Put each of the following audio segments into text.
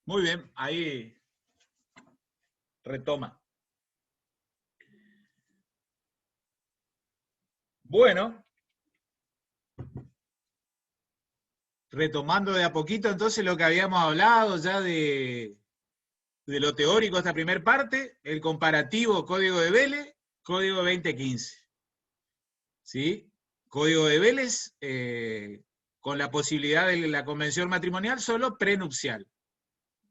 Muy bien, ahí retoma. Bueno, retomando de a poquito entonces lo que habíamos hablado ya de lo teórico de esta primera parte, el comparativo código de Vélez, código 2015. ¿Sí? Código de Vélez con la posibilidad de la convención matrimonial solo prenupcial.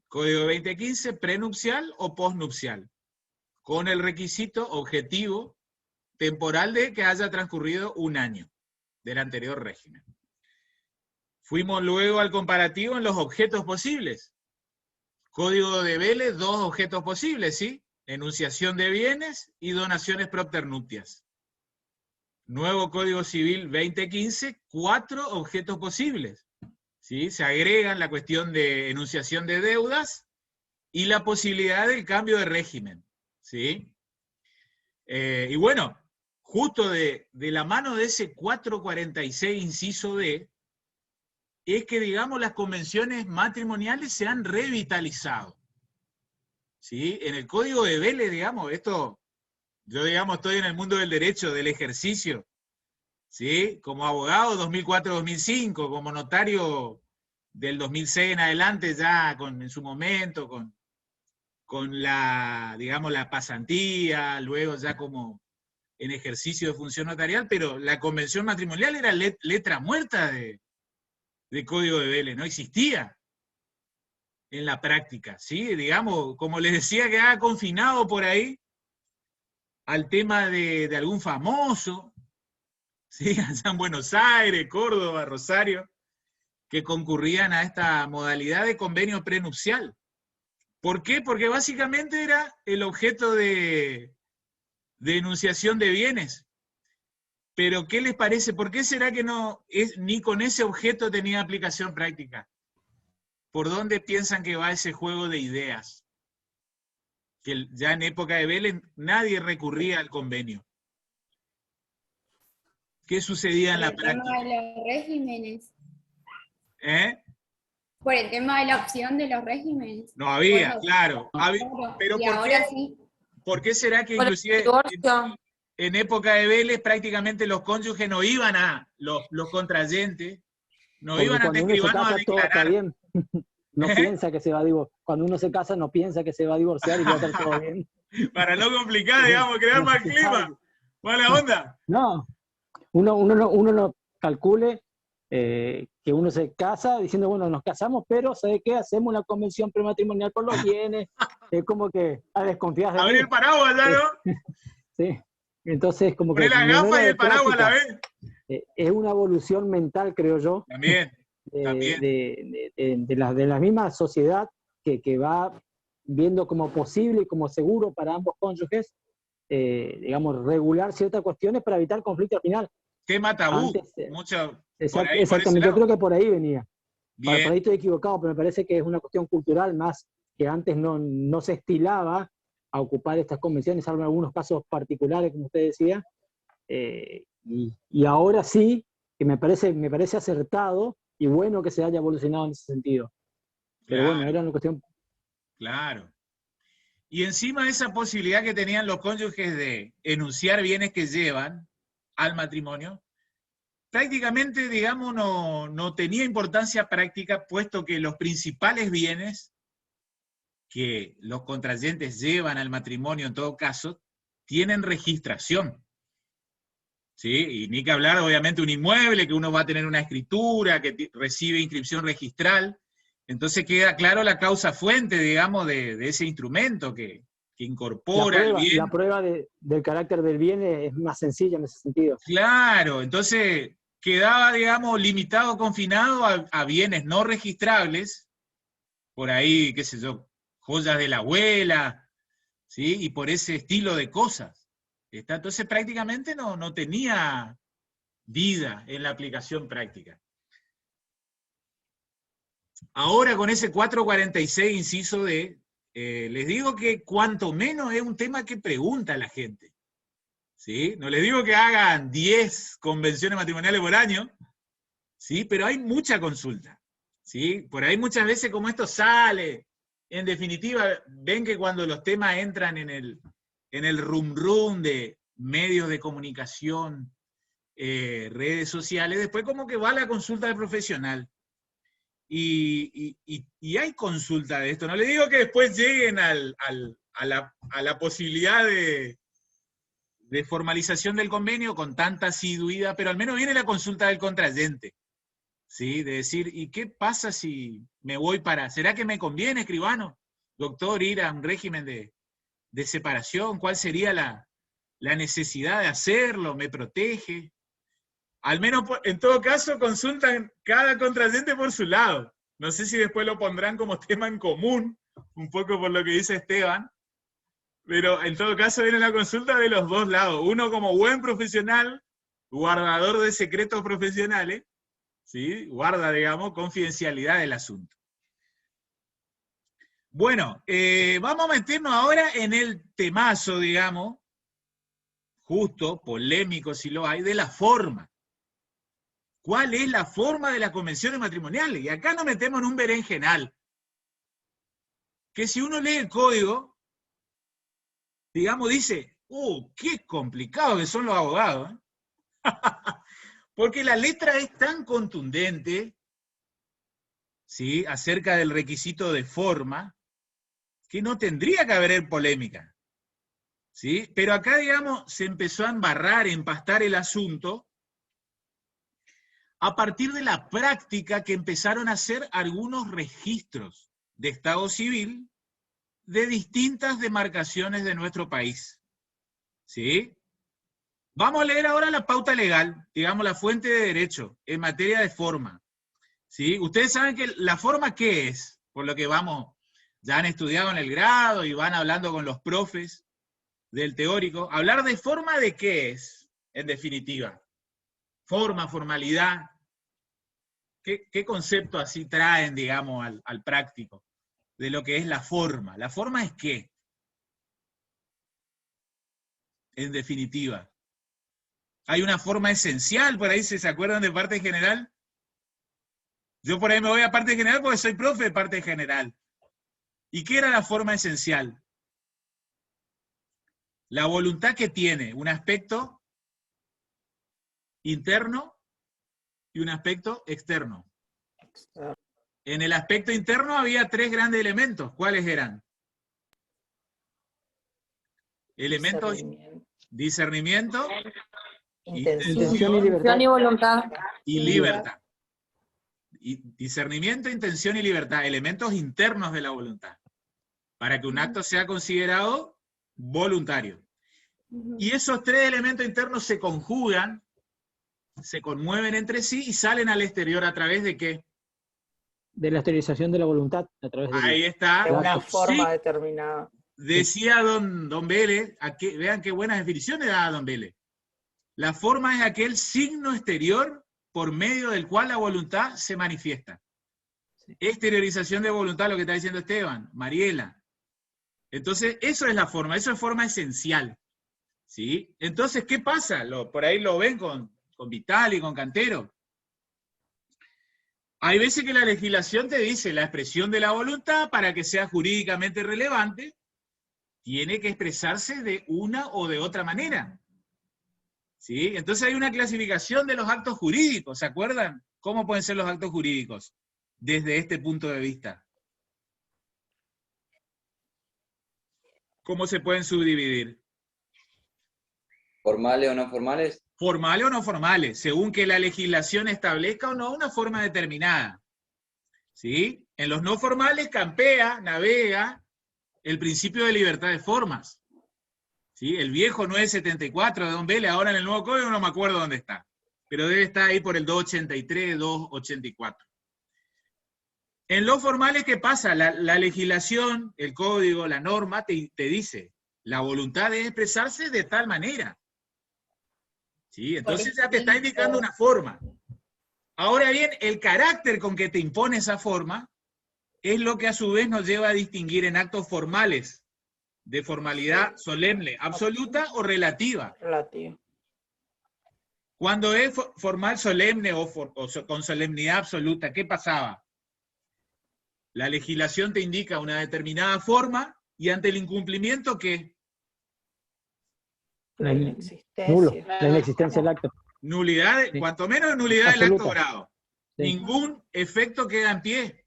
Código 2015, prenupcial o postnupcial, con el requisito objetivo temporal de que haya transcurrido un año del anterior régimen. Fuimos luego al comparativo en los objetos posibles. Código de Vélez, dos objetos posibles, ¿sí? Enunciación de bienes y donaciones propter nuptias. Nuevo Código Civil 2015, cuatro objetos posibles. ¿Sí? Se agregan la cuestión de enunciación de deudas y la posibilidad del cambio de régimen. ¿Sí? Y bueno, justo de la mano de ese 446 inciso D, es que, digamos, las convenciones matrimoniales se han revitalizado. ¿Sí? En el Código de Vélez, digamos, esto, yo, digamos, estoy en el mundo del derecho, del ejercicio, ¿sí? Como abogado 2004-2005, como notario del 2006 en adelante, ya en su momento, con la, digamos, la pasantía, luego ya como en ejercicio de función notarial, pero la convención matrimonial era letra muerta de Código de Vélez, no existía en la práctica, ¿sí? Digamos, como les decía, quedaba confinado por ahí al tema de algún famoso, ¿sí? Allá en Buenos Aires, Córdoba, Rosario, que concurrían a esta modalidad de convenio prenupcial. ¿Por qué? Porque básicamente era el objeto de enunciación de bienes. Pero, ¿qué les parece? ¿Por qué será que ni con ese objeto tenía aplicación práctica? ¿Por dónde piensan que va ese juego de ideas? Que ya en época de Vélez nadie recurría al convenio. ¿Qué sucedía en la práctica? Por el tema de los regímenes. ¿Eh? Por el tema de la opción de los regímenes. No había, Bueno, claro. Pero y ahora sí. ¿por qué será que Por el inclusive divorcio. en época de Vélez prácticamente los cónyuges no iban los contrayentes, no Porque iban ante cuando uno se escribanos a casa todo está declarar? bien. No piensa que se va a divorciar. Cuando uno se casa no piensa que se va a divorciar y que va a estar todo bien. Para no complicar, digamos, crear más clima. Buena onda. No, uno no calcule que uno se casa diciendo, bueno, nos casamos, pero ¿sabe qué? Hacemos una convención prematrimonial por los bienes. Es como que a desconfiar de Abrir mí. el paraguas, ¿ya no? Sí. Entonces, como Poner que la gafa y el paraguas a la vez. es una evolución mental, creo yo. También. De la misma sociedad que va viendo como posible y como seguro para ambos cónyuges, digamos, regular ciertas cuestiones para evitar conflicto al final. Tema tabú. Antes, Exactamente, yo creo que por ahí venía. Por Bien. ahí estoy equivocado, pero me parece que es una cuestión cultural más que antes no se estilaba a ocupar estas convenciones, salvo en algunos casos particulares, como usted decía, y ahora sí, que me parece acertado y bueno que se haya evolucionado en ese sentido. Pero Claro, bueno, era una cuestión... Claro. Y encima esa posibilidad que tenían los cónyuges de enunciar bienes que llevan al matrimonio, prácticamente, digamos, no tenía importancia práctica, puesto que los principales bienes que los contrayentes llevan al matrimonio, en todo caso, tienen registración. ¿Sí? Y ni que hablar, obviamente, un inmueble, que uno va a tener una escritura, que recibe inscripción registral. Entonces queda claro la causa fuente, digamos, de ese instrumento que incorpora el bien. La prueba del carácter del bien es más sencilla en ese sentido. Claro, entonces quedaba, digamos, limitado, confinado a bienes no registrables, por ahí, qué sé yo, joyas de la abuela, ¿sí? Y por ese estilo de cosas. Entonces prácticamente no tenía vida en la aplicación práctica. Ahora con ese 446 inciso D, les digo que cuanto menos es un tema que pregunta la gente. ¿Sí? No les digo que hagan 10 convenciones matrimoniales por año, ¿sí? Pero hay mucha consulta. ¿Sí? Por ahí muchas veces como esto sale, en definitiva, ven que cuando los temas entran en el rum de medios de comunicación, redes sociales, después como que va la consulta del profesional. Y hay consulta de esto. No le digo que después lleguen a la posibilidad de formalización del convenio con tanta asiduidad, pero al menos viene la consulta del contrayente. ¿Sí? De decir, ¿y qué pasa si me voy para... ¿Será que me conviene, escribano, doctor, ir a un régimen de separación? ¿Cuál sería la necesidad de hacerlo? ¿Me protege? Al menos, en todo caso, consultan cada contrayente por su lado. No sé si después lo pondrán como tema en común, un poco por lo que dice Esteban, pero en todo caso viene la consulta de los dos lados. Uno como buen profesional, guardador de secretos profesionales, ¿sí? Guarda, digamos, confidencialidad del asunto. Bueno, vamos a meternos ahora en el temazo, digamos, justo, polémico si lo hay, de la forma. ¿Cuál es la forma de las convenciones matrimoniales? Y acá nos metemos en un berenjenal. Que si uno lee el código, digamos, dice, qué complicado que son los abogados, ¿eh? Porque la letra es tan contundente, ¿sí?, acerca del requisito de forma, que no tendría que haber polémica, ¿sí? Pero acá, digamos, se empezó a embarrar, empastar el asunto, a partir de la práctica que empezaron a hacer algunos registros de Estado Civil de distintas demarcaciones de nuestro país, ¿sí? Vamos a leer ahora la pauta legal, digamos, la fuente de derecho en materia de forma, ¿sí? Ustedes saben que la forma, ¿qué es? Por lo que ya han estudiado en el grado y van hablando con los profes del teórico. Hablar de forma, ¿de qué es? En definitiva. Forma, formalidad. ¿Qué concepto así traen, digamos, al práctico de lo que es la forma? ¿La forma es qué? En definitiva. Hay una forma esencial, por ahí, si se acuerdan de parte general. Yo por ahí me voy a parte general porque soy profe de parte general. ¿Y qué era la forma esencial? La voluntad que tiene un aspecto interno y un aspecto externo. En el aspecto interno había tres grandes elementos. ¿Cuáles eran? Elementos: discernimiento, Intención y libertad. y voluntad. y libertad. Discernimiento, intención y libertad, elementos internos de la voluntad, para que un acto sea considerado voluntario. Y esos tres elementos internos se conjugan, se conmueven entre sí y salen al exterior a través de ¿qué? De la exteriorización de la voluntad a través de... Ahí está. De una forma Sí, determinada. decía don Vélez, vean qué buenas definiciones da don Vélez. La forma es aquel signo exterior por medio del cual la voluntad se manifiesta. Exteriorización de voluntad, lo que está diciendo Esteban, Mariela. Entonces, eso es la forma, eso es forma esencial, ¿sí? Entonces, ¿qué pasa? Por ahí lo ven con Vital y con Cantero. Hay veces que la legislación te dice la expresión de la voluntad, para que sea jurídicamente relevante, tiene que expresarse de una o de otra manera, ¿sí? Entonces hay una clasificación de los actos jurídicos, ¿se acuerdan? ¿Cómo pueden ser los actos jurídicos desde este punto de vista? ¿Cómo se pueden subdividir? ¿Formales o no formales? Formales o no formales, según que la legislación establezca o no una forma determinada, ¿sí? En los no formales campea, navega el principio de libertad de formas, ¿sí? El viejo 974 de don Vélez, ahora en el nuevo código no me acuerdo dónde está, pero debe estar ahí por el 283, 284. En los formales, ¿qué pasa? La legislación, el código, la norma te dice, la voluntad debe expresarse de tal manera, ¿sí? Entonces ya te está indicando una forma. Ahora bien, el carácter con que te impone esa forma es lo que a su vez nos lleva a distinguir en actos formales, de formalidad solemne, absoluta o relativa. Relativo. Cuando es formal solemne o con solemnidad absoluta, ¿qué pasaba? La legislación te indica una determinada forma, y ante el incumplimiento, ¿qué? La inexistencia. nulo, la inexistencia del acto. Nulidad, Sí. cuanto menos nulidad del Absoluta. acto grado. Sí. Ningún efecto queda en pie.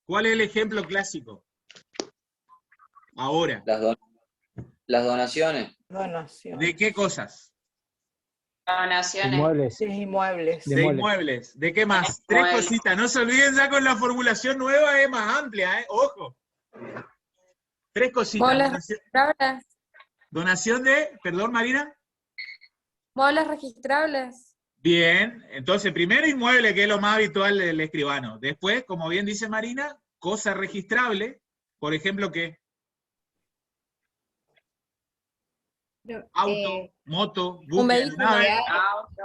¿Cuál es el ejemplo clásico? Ahora. Las donaciones. Donación. ¿De qué cosas? Donaciones. Inmuebles. De inmuebles. De De inmuebles. inmuebles. ¿De qué más? Tres Inmuebles. cositas. No se olviden ya, con la formulación nueva es más amplia, ¿eh? Ojo. Tres cositas. Bolas Donación, registrables. donación de, perdón, Marina. Bolas registrables. Bien, entonces primero inmueble, que es lo más habitual del escribano. Después, como bien dice Marina, cosa registrable, por ejemplo, ¿qué? Pero, Auto, moto, Un buque, vehículo. nave. Auto.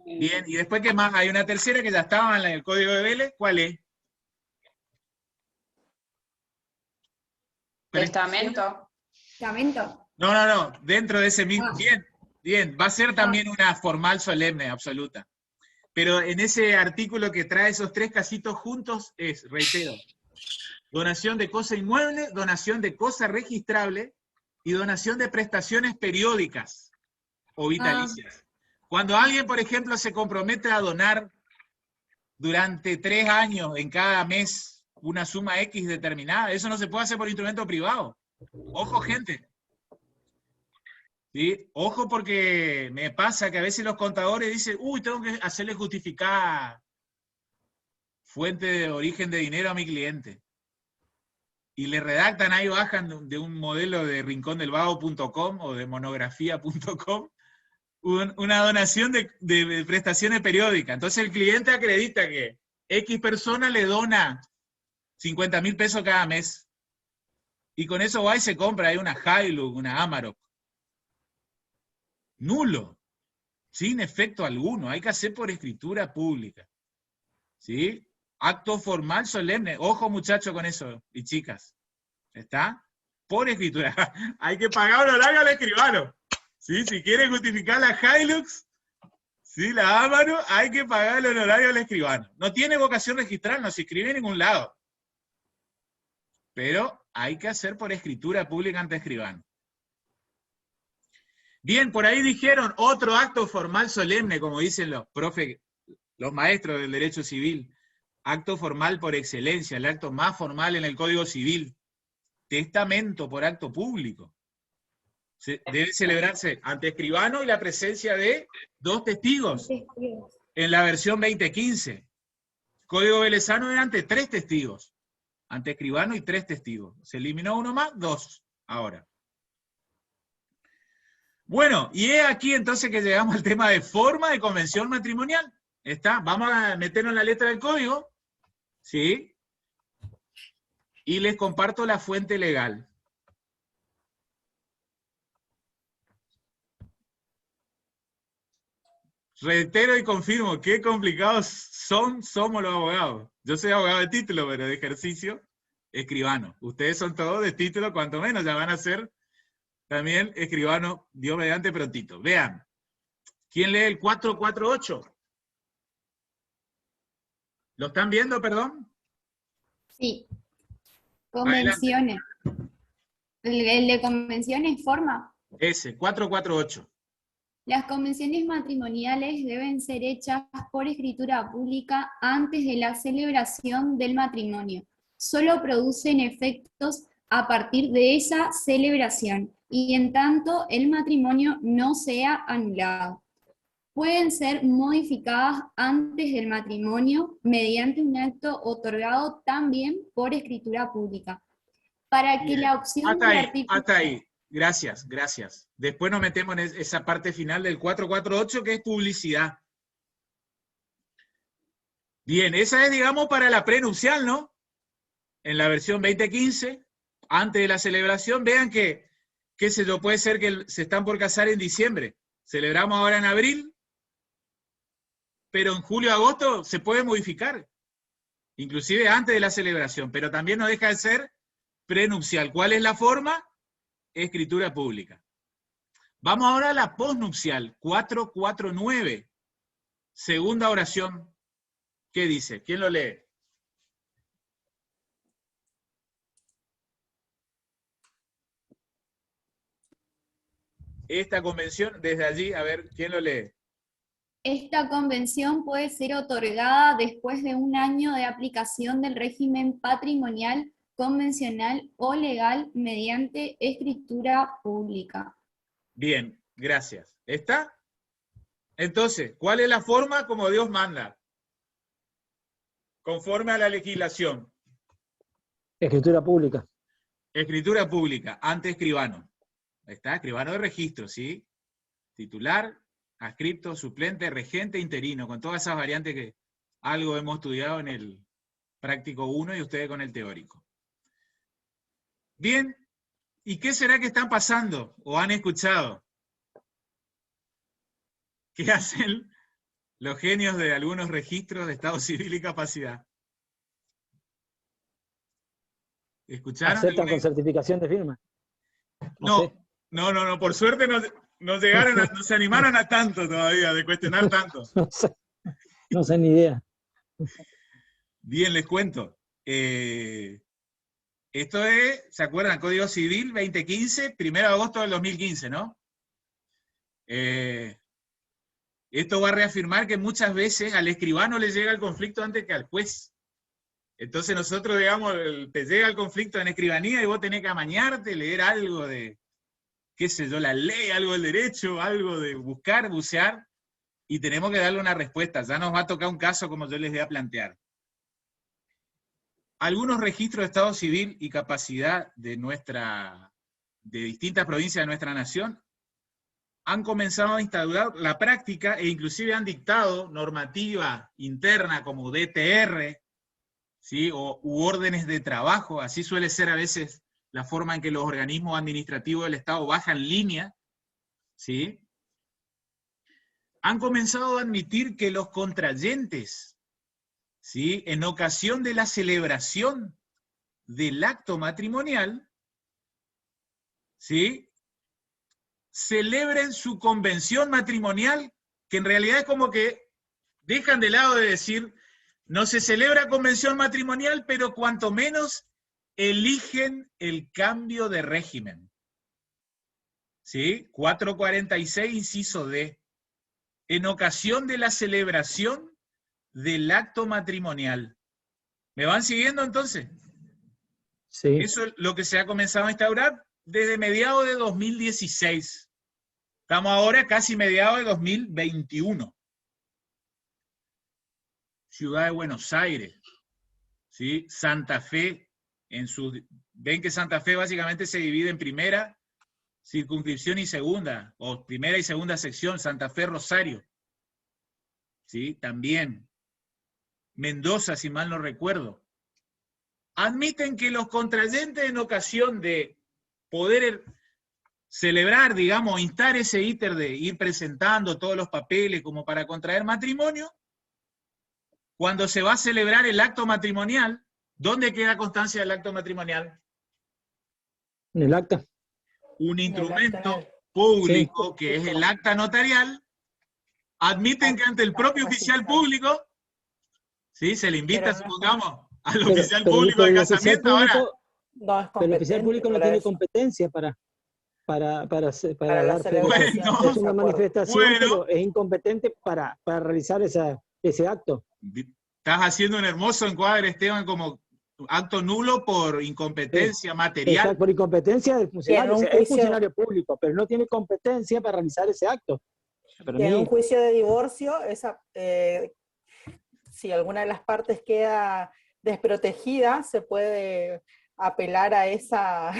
Bien, y después, ¿qué más? Hay una tercera que ya estaba en el código de Vélez. ¿Cuál es? Testamento. testamento. No, dentro de ese mismo. Ah. Bien, bien, va a ser también una formal solemne, absoluta. Pero en ese artículo que trae esos tres casitos juntos es, reitero, donación de cosa inmueble, donación de cosa registrable y donación de prestaciones periódicas o vitalicias. Cuando alguien, por ejemplo, se compromete a donar durante 3 años en cada mes una suma X determinada, eso no se puede hacer por instrumento privado. Ojo, gente. ¿Sí? Ojo, porque me pasa que a veces los contadores dicen, uy, tengo que hacerle justificar fuente de origen de dinero a mi cliente. Y le redactan, ahí bajan de un modelo de rincondelvago.com o de monografía.com una donación de prestaciones periódicas. Entonces el cliente acredita que X persona le dona 50.000 pesos cada mes. Y con eso va y se compra ahí una Hilux, una Amarok. Nulo. Sin efecto alguno. Hay que hacer por escritura pública. ¿Sí? Acto formal solemne. Ojo, muchachos, con eso. Y chicas. ¿Está? Por escritura. Hay que pagar un horario al escribano. ¿Sí? Si quiere justificar la Hilux, ¿sí? La Amarok, hay que pagar el honorario al escribano. No tiene vocación registral, no se inscribe en ningún lado. Pero hay que hacer por escritura pública ante escribano. Bien, por ahí dijeron otro acto formal solemne, como dicen los profes, los maestros del derecho civil. Acto formal por excelencia, el acto más formal en el Código Civil. Testamento por acto público. Debe celebrarse ante escribano y la presencia de 2 testigos. Testigos. En la versión 2015. Código Velezano era ante 3 testigos. Ante escribano y 3 testigos. Se eliminó uno más, 2 ahora. Bueno, y es aquí entonces que llegamos al tema de forma de convención matrimonial. ¿Está? Vamos a meternos en la letra del código. ¿Sí? Y les comparto la fuente legal. Reitero y confirmo, qué complicados somos los abogados. Yo soy abogado de título, pero de ejercicio, escribano. Ustedes son todos de título, cuanto menos ya van a ser también escribano, Dios mediante, prontito. Vean, ¿quién lee el 448? ¿Lo están viendo, perdón? Sí. Convenciones. El de convenciones forma. Ese, 448. Las convenciones matrimoniales deben ser hechas por escritura pública antes de la celebración del matrimonio. Solo producen efectos a partir de esa celebración y en tanto el matrimonio no sea anulado. Pueden ser modificadas antes del matrimonio mediante un acto otorgado también por escritura pública. Para que Bien. la opción Hasta del ahí, artículo... hasta ahí. Gracias, gracias. Después nos metemos en esa parte final del 448, que es publicidad. Bien, esa es, digamos, para la prenupcial, ¿no? En la versión 2015, antes de la celebración, vean que, qué sé yo, puede ser que se están por casar en diciembre. Celebramos ahora en abril, pero en julio, agosto se puede modificar. Inclusive antes de la celebración, pero también no deja de ser prenupcial. ¿Cuál es la forma? Escritura pública. Vamos ahora a la posnupcial, 449. Segunda oración. ¿Qué dice? ¿Quién lo lee? esta convención, desde allí, a ver, ¿quién lo lee? Esta convención puede ser otorgada después de un año de aplicación del régimen patrimonial, convencional o legal mediante escritura pública. Bien, gracias. ¿Está? Entonces, ¿cuál es la forma como Dios manda? Conforme a la legislación. Escritura pública. Escritura pública, ante escribano. ¿Está? Escribano de registro, ¿sí? Titular, adscripto, suplente, regente, interino, con todas esas variantes que algo hemos estudiado en el práctico 1 y ustedes con el teórico. Bien, ¿y qué será que están pasando o han escuchado? ¿Qué hacen los genios de algunos registros de estado civil y capacidad? ¿Escucharon? Aceptan con certificación de firma. No, por suerte no llegaron, no se animaron a tanto todavía, de cuestionar tanto. No sé ni idea. Bien, les cuento. Esto es, ¿se acuerdan? Código Civil 2015, 1 de agosto del 2015, ¿no? Esto va a reafirmar que muchas veces al escribano le llega el conflicto antes que al juez. Entonces nosotros, digamos, te llega el conflicto en escribanía y vos tenés que amañarte, leer algo de, qué sé yo, la ley, algo del derecho, algo de buscar, bucear, y tenemos que darle una respuesta. Ya nos va a tocar un caso como yo les voy a plantear. Algunos registros de estado civil y capacidad de distintas provincias de nuestra nación han comenzado a instaurar la práctica e inclusive han dictado normativa interna como DTR, ¿sí? U órdenes de trabajo. Así suele ser a veces la forma en que los organismos administrativos del Estado bajan línea, ¿sí? Han comenzado a admitir que los contrayentes, ¿sí?, en ocasión de la celebración del acto matrimonial, ¿sí?, celebren su convención matrimonial, que en realidad es como que dejan de lado de decir, no se celebra convención matrimonial, pero cuanto menos eligen el cambio de régimen. ¿Sí? 446, inciso D. En ocasión de la celebración del acto matrimonial. ¿Me van siguiendo entonces? Sí. Eso es lo que se ha comenzado a instaurar desde mediados de 2016. Estamos ahora casi mediados de 2021. Ciudad de Buenos Aires, ¿sí? Santa Fe, ven que Santa Fe básicamente se divide en primera circunscripción y segunda, o primera y segunda sección, Santa Fe, Rosario, ¿sí? También. Mendoza, si mal no recuerdo. Admiten que los contrayentes en ocasión de poder celebrar, digamos, instar ese íter de ir presentando todos los papeles como para contraer matrimonio, cuando se va a celebrar el acto matrimonial, ¿dónde queda constancia del acto matrimonial? En el acta. Un instrumento público, sí, que es el acta notarial. Admiten que ante el propio oficial público, ¿sí?, se le invita, supongamos, al oficial público de casamiento. Ahora, pero el oficial público no tiene competencia para dar fe. Bueno, es una manifestación, pero es incompetente para realizar ese acto. Estás haciendo un hermoso encuadre, Esteban, como acto nulo por incompetencia material. Exacto, por incompetencia del funcionario. Es funcionario público, pero no tiene competencia para realizar ese acto. En un juicio de divorcio, si alguna de las partes queda desprotegida, se puede apelar a esa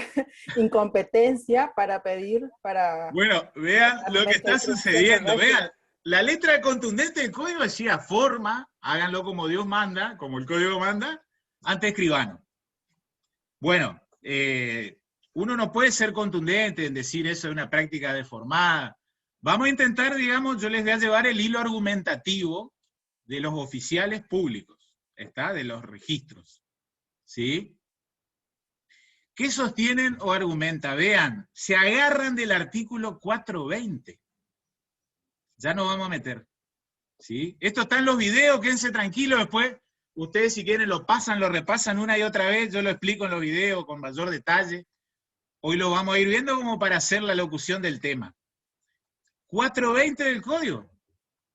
incompetencia para pedir para... Bueno, vean lo que está sucediendo, vean. La letra contundente del código decía forma, háganlo como Dios manda, como el código manda, ante escribano. Bueno, uno no puede ser contundente en decir eso es una práctica deformada. Vamos a intentar, digamos, yo les voy a llevar el hilo argumentativo de los oficiales públicos, ¿está? De los registros, ¿sí? ¿Qué sostienen o argumentan? Vean, se agarran del artículo 420. Ya nos vamos a meter, ¿sí? Esto está en los videos, quédense tranquilos, después ustedes si quieren lo pasan, lo repasan una y otra vez, yo lo explico en los videos con mayor detalle. Hoy lo vamos a ir viendo como para hacer la locución del tema. 420 del código.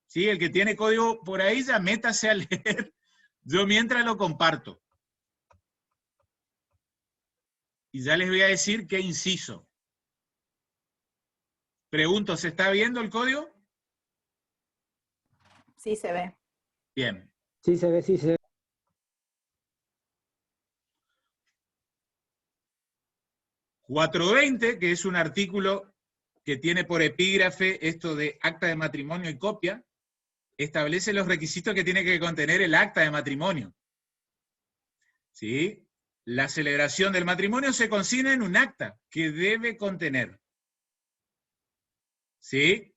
¿Sí? El que tiene código por ahí ya métase a leer. Yo mientras lo comparto. Y ya les voy a decir qué inciso. Pregunto, ¿se está viendo el código? Sí, se ve. Bien. Sí se ve, sí se ve. .420, que es un artículo que tiene por epígrafe esto de acta de matrimonio y copia, establece los requisitos que tiene que contener el acta de matrimonio. ¿Sí? La celebración del matrimonio se consigna en un acta que debe contener. ¿Sí?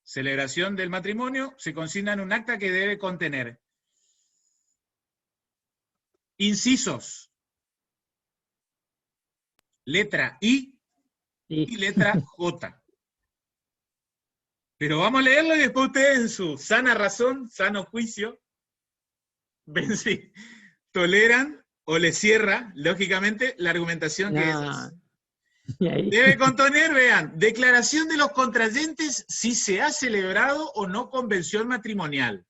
Celebración del matrimonio se consigna en un acta que debe contener incisos, letra I y letra J. Pero vamos a leerlo y después ustedes en su sana razón, sano juicio, ven si toleran o les cierra, lógicamente, la argumentación que es. Debe contener, vean, declaración de los contrayentes si se ha celebrado o no convención matrimonial.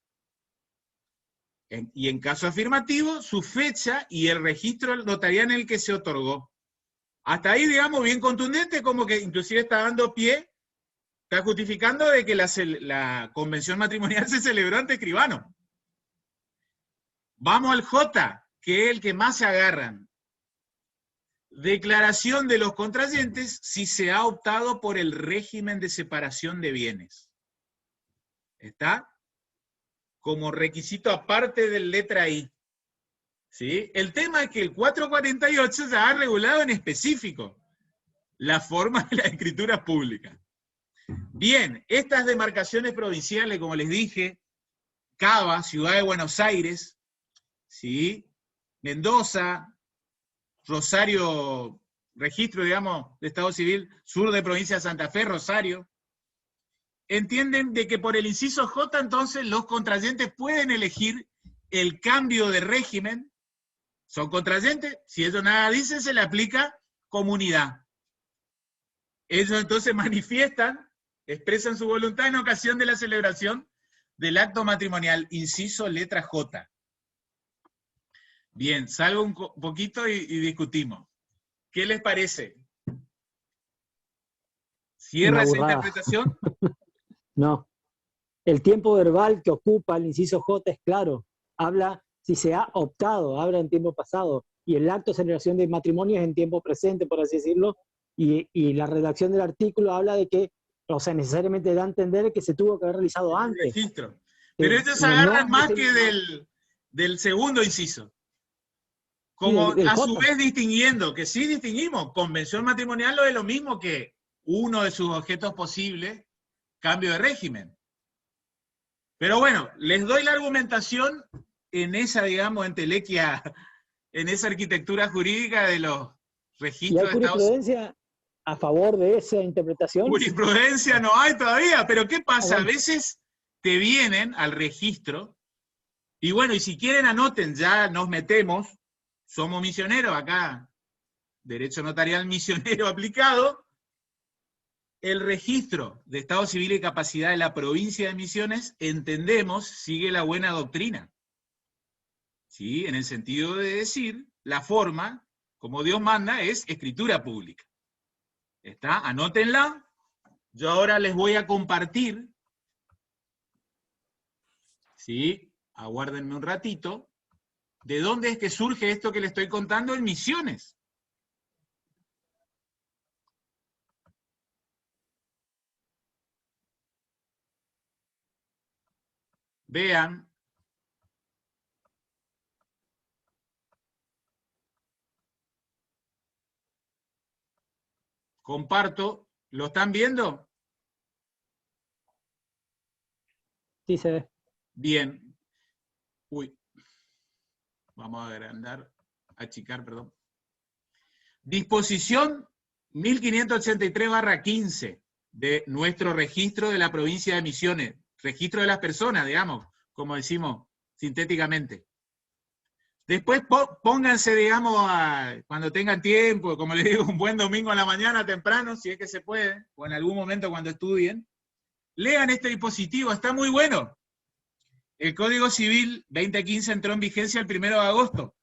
Y en caso afirmativo, su fecha y el registro notarial en el que se otorgó. Hasta ahí, digamos, bien contundente, como que inclusive está dando pie, está justificando de que la convención matrimonial se celebró ante escribano. Vamos al J, que es el que más se agarran. Declaración de los contrayentes si se ha optado por el régimen de separación de bienes. ¿Está? Como requisito aparte del letra I. ¿Sí? El tema es que el 448 ya ha regulado en específico la forma de la escritura pública. Bien, estas demarcaciones provinciales, como les dije, Cava, Ciudad de Buenos Aires, ¿sí? Mendoza, Rosario, registro, digamos, de Estado Civil, sur de provincia de Santa Fe, Rosario, entienden de que por el inciso J, entonces, los contrayentes pueden elegir el cambio de régimen. Son contrayentes, si ellos nada dicen, se le aplica comunidad. Ellos entonces manifiestan, expresan su voluntad en ocasión de la celebración del acto matrimonial, inciso letra J. Bien, salgo un poquito y discutimos. ¿Qué les parece? ¿Cierra esa interpretación? No. El tiempo verbal que ocupa el inciso J es claro. Habla si se ha optado, habla en tiempo pasado. Y el acto de celebración de matrimonio es en tiempo presente, por así decirlo. Y la redacción del artículo habla de que, o sea, necesariamente da a entender que se tuvo que haber realizado antes. Registro. Pero ellos agarran más que del segundo inciso. Como a su vez distinguiendo, que sí distinguimos, convención matrimonial no es lo mismo que uno de sus objetos posibles, cambio de régimen. Pero bueno, les doy la argumentación en esa, digamos, entelequia, en esa arquitectura jurídica de los registros de Estados Unidos. ¿Y hay jurisprudencia a favor de esa interpretación? Jurisprudencia no hay todavía, pero ¿qué pasa? A veces te vienen al registro, y bueno, y si quieren anoten, ya nos metemos, somos misioneros acá, derecho notarial misionero aplicado, el registro de Estado Civil y Capacidad de la provincia de Misiones, entendemos, sigue la buena doctrina. ¿Sí? En el sentido de decir, la forma, como Dios manda, es escritura pública. ¿Está? Anótenla. Yo ahora les voy a compartir. ¿Sí? Aguárdenme un ratito. ¿De dónde es que surge esto que les estoy contando en Misiones? Vean. Comparto. ¿Lo están viendo? Sí, se ve. Bien. Uy. Vamos a agrandar, achicar, perdón. Disposición 1583/15 de nuestro registro de la provincia de Misiones. Registro de las personas, digamos, como decimos sintéticamente. Después pónganse, digamos, cuando tengan tiempo, como les digo, un buen domingo a la mañana temprano, si es que se puede, o en algún momento cuando estudien, lean este dispositivo, está muy bueno. El Código Civil 2015 entró en vigencia el 1 de agosto,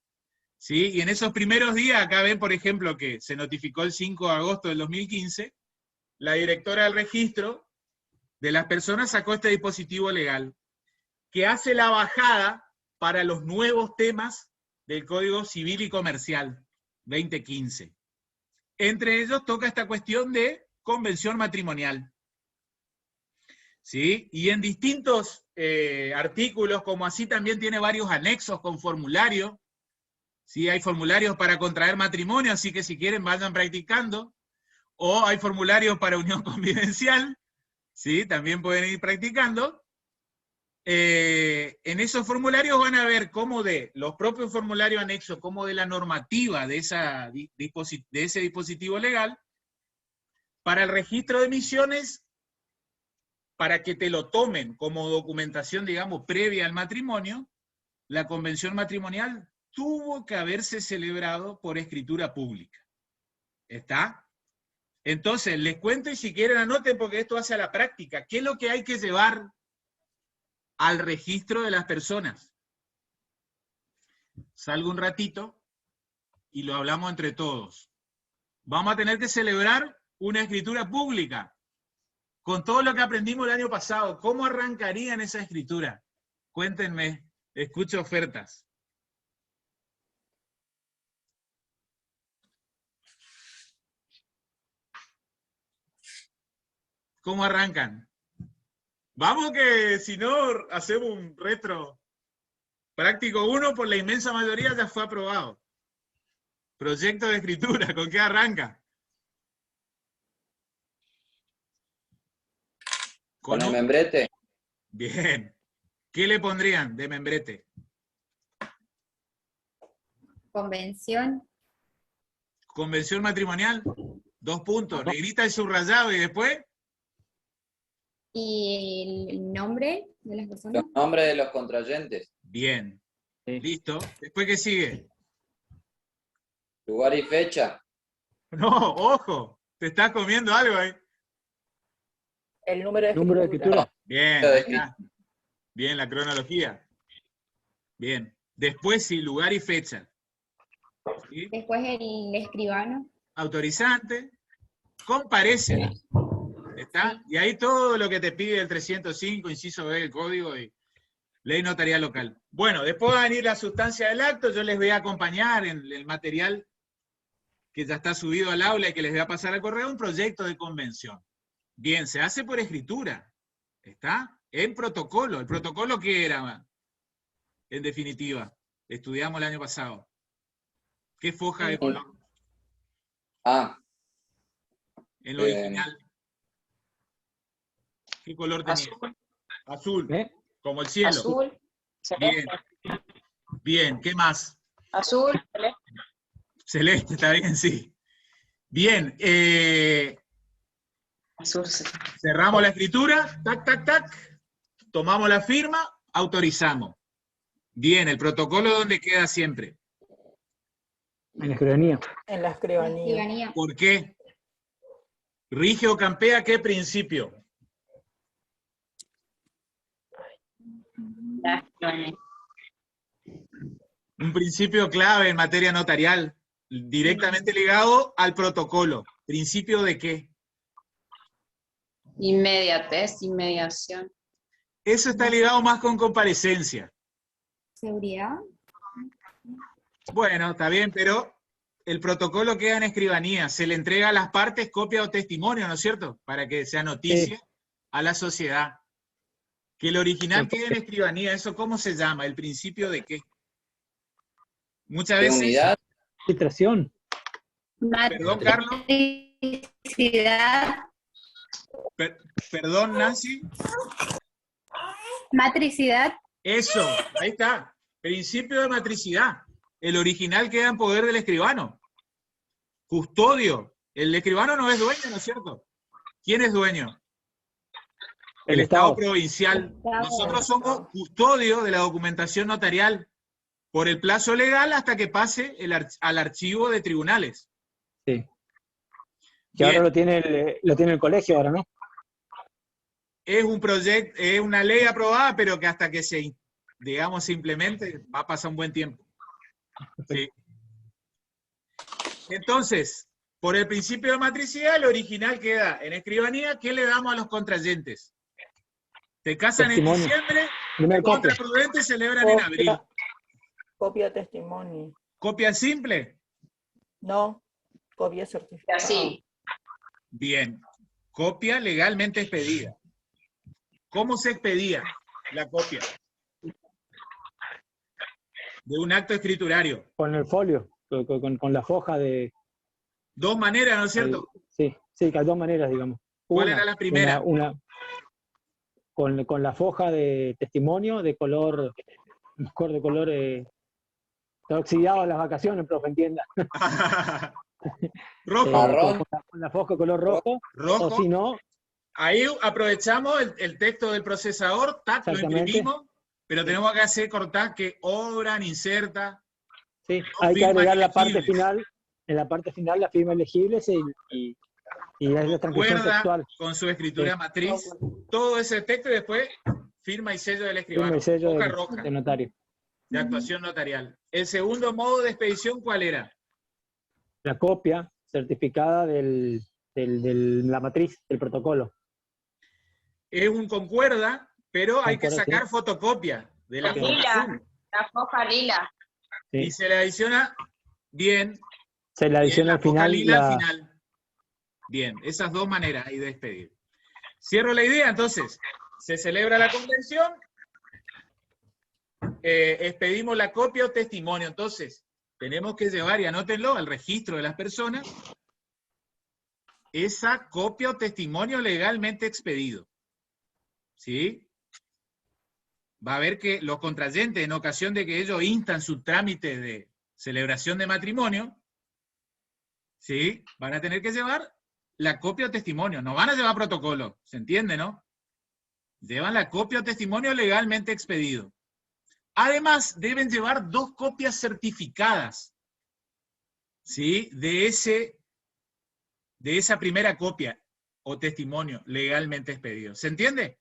¿sí? Y en esos primeros días, acá ven, por ejemplo, que se notificó el 5 de agosto del 2015, la directora del registro de las personas sacó este dispositivo legal, que hace la bajada para los nuevos temas del Código Civil y Comercial 2015. Entre ellos toca esta cuestión de convención matrimonial. ¿Sí? Y en distintos artículos, como así también tiene varios anexos con formularios. ¿Sí? Hay formularios para contraer matrimonio, así que si quieren vayan practicando. O hay formularios para unión convivencial, ¿sí? También pueden ir practicando. En esos formularios van a ver cómo de los propios formularios anexos, como de la normativa de ese dispositivo legal, para el registro de emisiones, para que te lo tomen como documentación, digamos, previa al matrimonio, la convención matrimonial tuvo que haberse celebrado por escritura pública. ¿Está? Entonces, les cuento y si quieren anoten porque esto hace a la práctica. ¿Qué es lo que hay que llevar al registro de las personas? Salgo un ratito y lo hablamos entre todos. Vamos a tener que celebrar una escritura pública. Con todo lo que aprendimos el año pasado, ¿cómo arrancarían esa escritura? Cuéntenme, escucho ofertas. ¿Cómo arrancan? Vamos que si no hacemos un retro práctico 1, por la inmensa mayoría ya fue aprobado. Proyecto de escritura, ¿con qué arranca? Con el membrete. Bien. ¿Qué le pondrían de membrete? Convención. Convención matrimonial, 2 puntos. Negrita y subrayado, y después... ¿Y el nombre de las personas? Los nombres de los contrayentes. Bien. Sí. Listo. ¿Después qué sigue? Lugar y fecha. No, ojo. Te estás comiendo algo ahí. El número de Número de escritura. Bien. Número de Acá. Bien, la cronología. Bien. Después sí, lugar y fecha. ¿Sí? Después el escribano. Autorizante. Comparece. ¿Está? Y ahí todo lo que te pide el 305, inciso B del código y ley notarial local. Bueno, después va a venir la sustancia del acto, yo les voy a acompañar en el material que ya está subido al aula y que les voy a pasar al correo, un proyecto de convención. Bien, se hace por escritura, ¿está? En protocolo. ¿El protocolo qué era? En definitiva, estudiamos el año pasado. ¿Qué foja de color? Ah, En lo original. ¿Qué color tenía? Azul. Azul, ¿Eh? como el cielo. Azul. Bien. Bien, ¿qué más? Azul. Celeste, está bien, sí. Bien, Azul. cerramos la escritura, tac, tac, tac, tomamos la firma, autorizamos. Bien, el protocolo ¿dónde queda siempre? En la escribanía. En la escribanía. Escribanía. ¿Por qué? ¿Rige o campea qué principio? Un principio clave en materia notarial, directamente ligado al protocolo. ¿Principio de qué? Inmediatez, inmediación. Eso está ligado más con comparecencia. Seguridad. Bueno, está bien, pero el protocolo queda en escribanía. Se le entrega a las partes copia o testimonio, ¿no es cierto? Para que sea noticia a la sociedad. Que el original quede en escribanía, ¿eso cómo se llama? ¿El principio de qué? Muchas de veces... unidad. Filtración. Perdón, Carlos. Matricidad. Perdón, Nancy. Matricidad. Eso, ahí está. Principio de matricidad. El original queda en poder del escribano. Custodio. El escribano no es dueño, ¿no es cierto? ¿Quién es dueño? El Estado provincial. Nosotros somos custodios de la documentación notarial. por el plazo legal hasta que pase al archivo de tribunales. Sí. Que Bien. ahora lo tiene el colegio ahora, ¿no? Es un proyecto, es una ley aprobada, pero que hasta que se implemente, va a pasar un buen tiempo. Sí. Entonces, por el principio de matricidad, el original queda en escribanía. ¿Qué le damos a los contrayentes? Se casan Testimonio. en diciembre, Primer copia. contra prudentes celebran en abril. Copia testimonio. ¿Copia simple? No, copia certificada. Así. Bien. Copia legalmente expedida. ¿Cómo se expedía la copia? De un acto escriturario. Con el folio, con la foja de... Dos maneras, ¿no es cierto? Sí, que hay dos maneras, digamos. ¿Cuál era la primera? Con la foja de testimonio de color, está oxidado en las vacaciones, profe, entienda. Rojo. Marrón. Con la foja de color rojo, Rojo. o si no, Ahí aprovechamos el texto del procesador, tac, lo Exactamente. imprimimos, pero tenemos que hacer cortar que obran, inserta. sí, No hay que firmas agregar la parte elegibles. final, en la parte final la firma elegible y es la transcripción Concuerda textual. con su escritura Sí. matriz, todo ese texto y después firma y sello del escribano. Firma y sello Hoja del roja notario. de actuación notarial. El segundo modo de expedición, ¿cuál era? La copia certificada de la matriz, del protocolo. Es un concuerda, pero hay que Concuerda, sacar sí. fotocopia de la Ok. formación. La foja lila. Sí. Y se le adiciona, bien, Se le adiciona la al foja final lila al final. Bien, esas dos maneras hay de expedir. Cierro la idea, entonces. Se celebra la convención, expedimos la copia o testimonio. Entonces, tenemos que llevar, y anótenlo, al registro de las personas, esa copia o testimonio legalmente expedido. ¿Sí? Va a ver que los contrayentes, en ocasión de que ellos instan su trámite de celebración de matrimonio, ¿sí? Van a tener que llevar la copia o testimonio. No van a llevar protocolo, ¿se entiende, no? Llevan la copia o testimonio legalmente expedido. Además, deben llevar 2 copias certificadas, ¿sí? De esa primera copia o testimonio legalmente expedido. ¿Se entiende?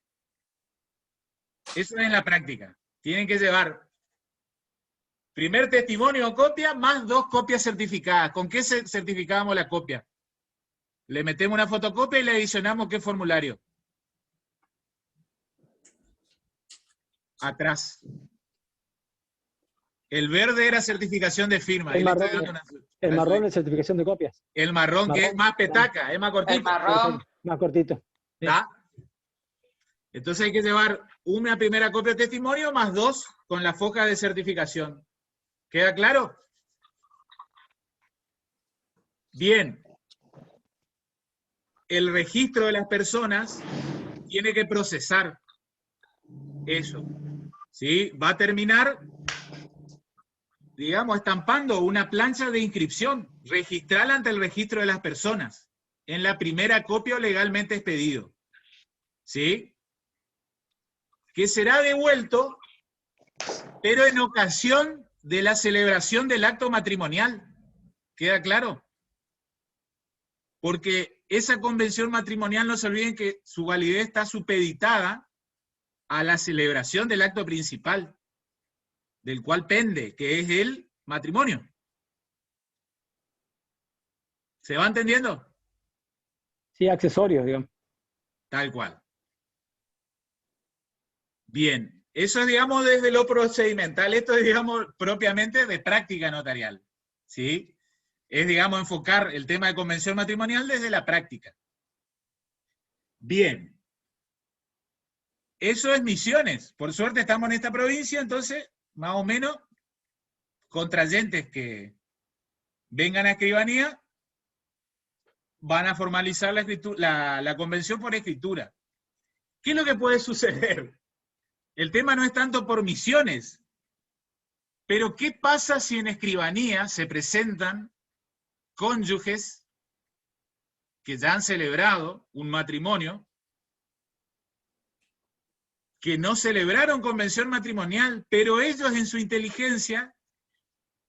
Eso es en la práctica. Tienen que llevar primer testimonio o copia más 2 copias certificadas. ¿Con qué certificábamos la copia? Le metemos una fotocopia y le adicionamos ¿qué formulario? Atrás. El verde era certificación de firma. Ahí le estoy dando una- El marrón es certificación de copias. El marrón, que es más petaca, es más cortito. El marrón. Más cortito. Sí. ¿Está? Entonces hay que llevar una primera copia de testimonio más 2 con la foja de certificación. ¿Queda claro? Bien. El registro de las personas tiene que procesar eso. ¿Sí? Va a terminar, digamos, estampando una plancha de inscripción, registrarla ante el registro de las personas, en la primera copia o legalmente expedido. ¿Sí? Que será devuelto, pero en ocasión de la celebración del acto matrimonial. ¿Queda claro? Porque esa convención matrimonial, no se olviden que su validez está supeditada a la celebración del acto principal, del cual pende, que es el matrimonio. ¿Se va entendiendo? Sí, accesorios, digamos. Tal cual. Bien, eso es, digamos, desde lo procedimental. Esto es, digamos, propiamente de práctica notarial. ¿Sí? Es, digamos, enfocar el tema de convención matrimonial desde la práctica. Bien. Eso es Misiones. Por suerte estamos en esta provincia, entonces, más o menos, contrayentes que vengan a escribanía van a formalizar la convención por escritura. ¿Qué es lo que puede suceder? El tema no es tanto por Misiones, pero ¿qué pasa si en escribanía se presentan cónyuges que ya han celebrado un matrimonio, que no celebraron convención matrimonial, pero ellos en su inteligencia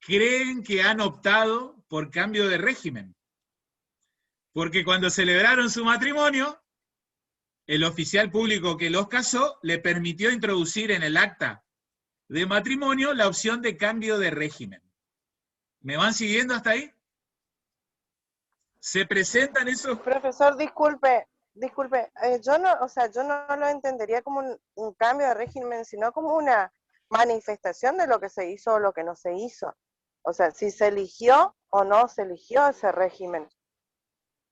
creen que han optado por cambio de régimen. Porque cuando celebraron su matrimonio, el oficial público que los casó le permitió introducir en el acta de matrimonio la opción de cambio de régimen. ¿Me van siguiendo hasta ahí? Se presentan esos... Profesor, disculpe, yo no lo entendería como un cambio de régimen, sino como una manifestación de lo que se hizo o lo que no se hizo. O sea, si se eligió o no se eligió ese régimen.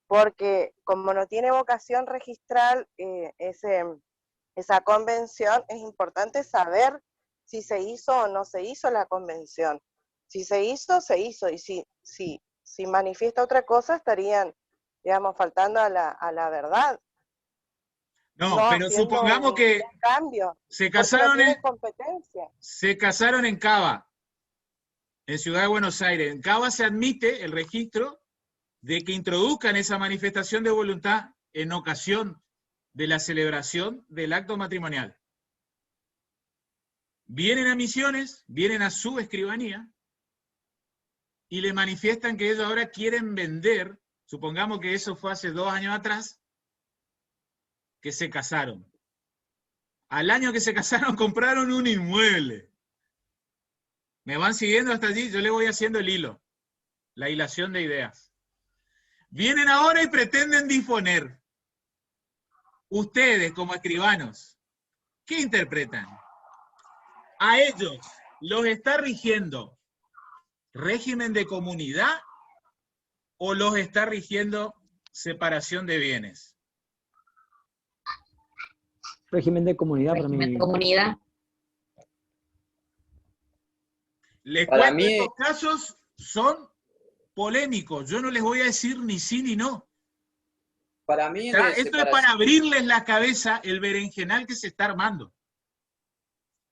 Porque como no tiene vocación registral esa convención, es importante saber si se hizo o no se hizo la convención. Si se hizo, se hizo, y si manifiesta otra cosa, estarían, digamos, faltando a la verdad. No, pero supongamos que cambio, se casaron, no competencia. Se casaron en Cava, en Ciudad de Buenos Aires. En Cava se admite el registro de que introduzcan esa manifestación de voluntad en ocasión de la celebración del acto matrimonial. Vienen a Misiones, vienen a su escribanía, y le manifiestan que ellos ahora quieren vender, supongamos que eso fue hace 2 años atrás, que se casaron. Al año que se casaron compraron un inmueble. ¿Me van siguiendo hasta allí? Yo le voy haciendo el hilo, la hilación de ideas. Vienen ahora y pretenden disponer. Ustedes, como escribanos, ¿qué interpretan? ¿A ellos los está rigiendo régimen de comunidad o los está rigiendo separación de bienes? Régimen de comunidad para Régimen mí. de comunidad. Les Para cuento, mí- estos casos son polémicos. Yo no les voy a decir ni sí ni no. Para mí, O sea, de esto es separación- para abrirles la cabeza el berenjenal que se está armando.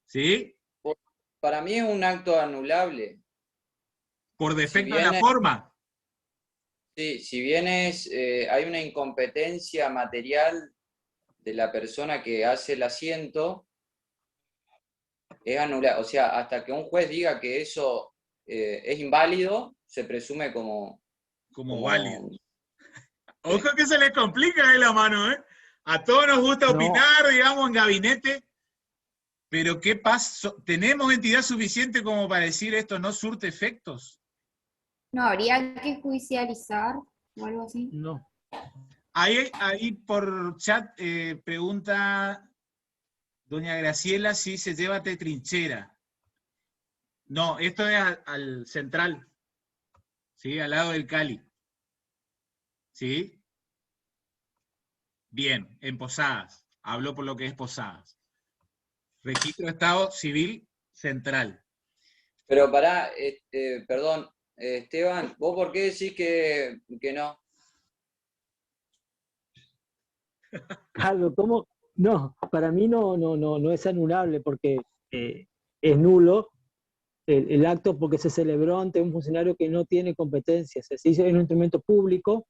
¿Sí? para mí es un acto anulable. Por defecto de bien la es- forma. Sí, si bien hay una incompetencia material de la persona que hace el asiento, es anulable. O sea, hasta que un juez diga que eso es inválido, se presume como Válido. Ojo que se les complica la mano, ¿eh? A todos nos gusta No. opinar, digamos, en gabinete, pero ¿qué pasa? ¿Tenemos entidad suficiente como para decir esto no surte efectos? No, habría que judicializar o algo así. No. Ahí por chat pregunta doña Graciela si se lleva trinchera. No, esto es al central, ¿sí? Al lado del Cali. ¿Sí? Bien, en Posadas. Hablo por lo que es Posadas. Registro de Estado Civil Central. Pero pará, perdón, Esteban, ¿vos por qué decís que no? Claro, ¿cómo? No, para mí no es anulable porque es nulo el acto porque se celebró ante un funcionario que no tiene competencias. Se hizo en un instrumento público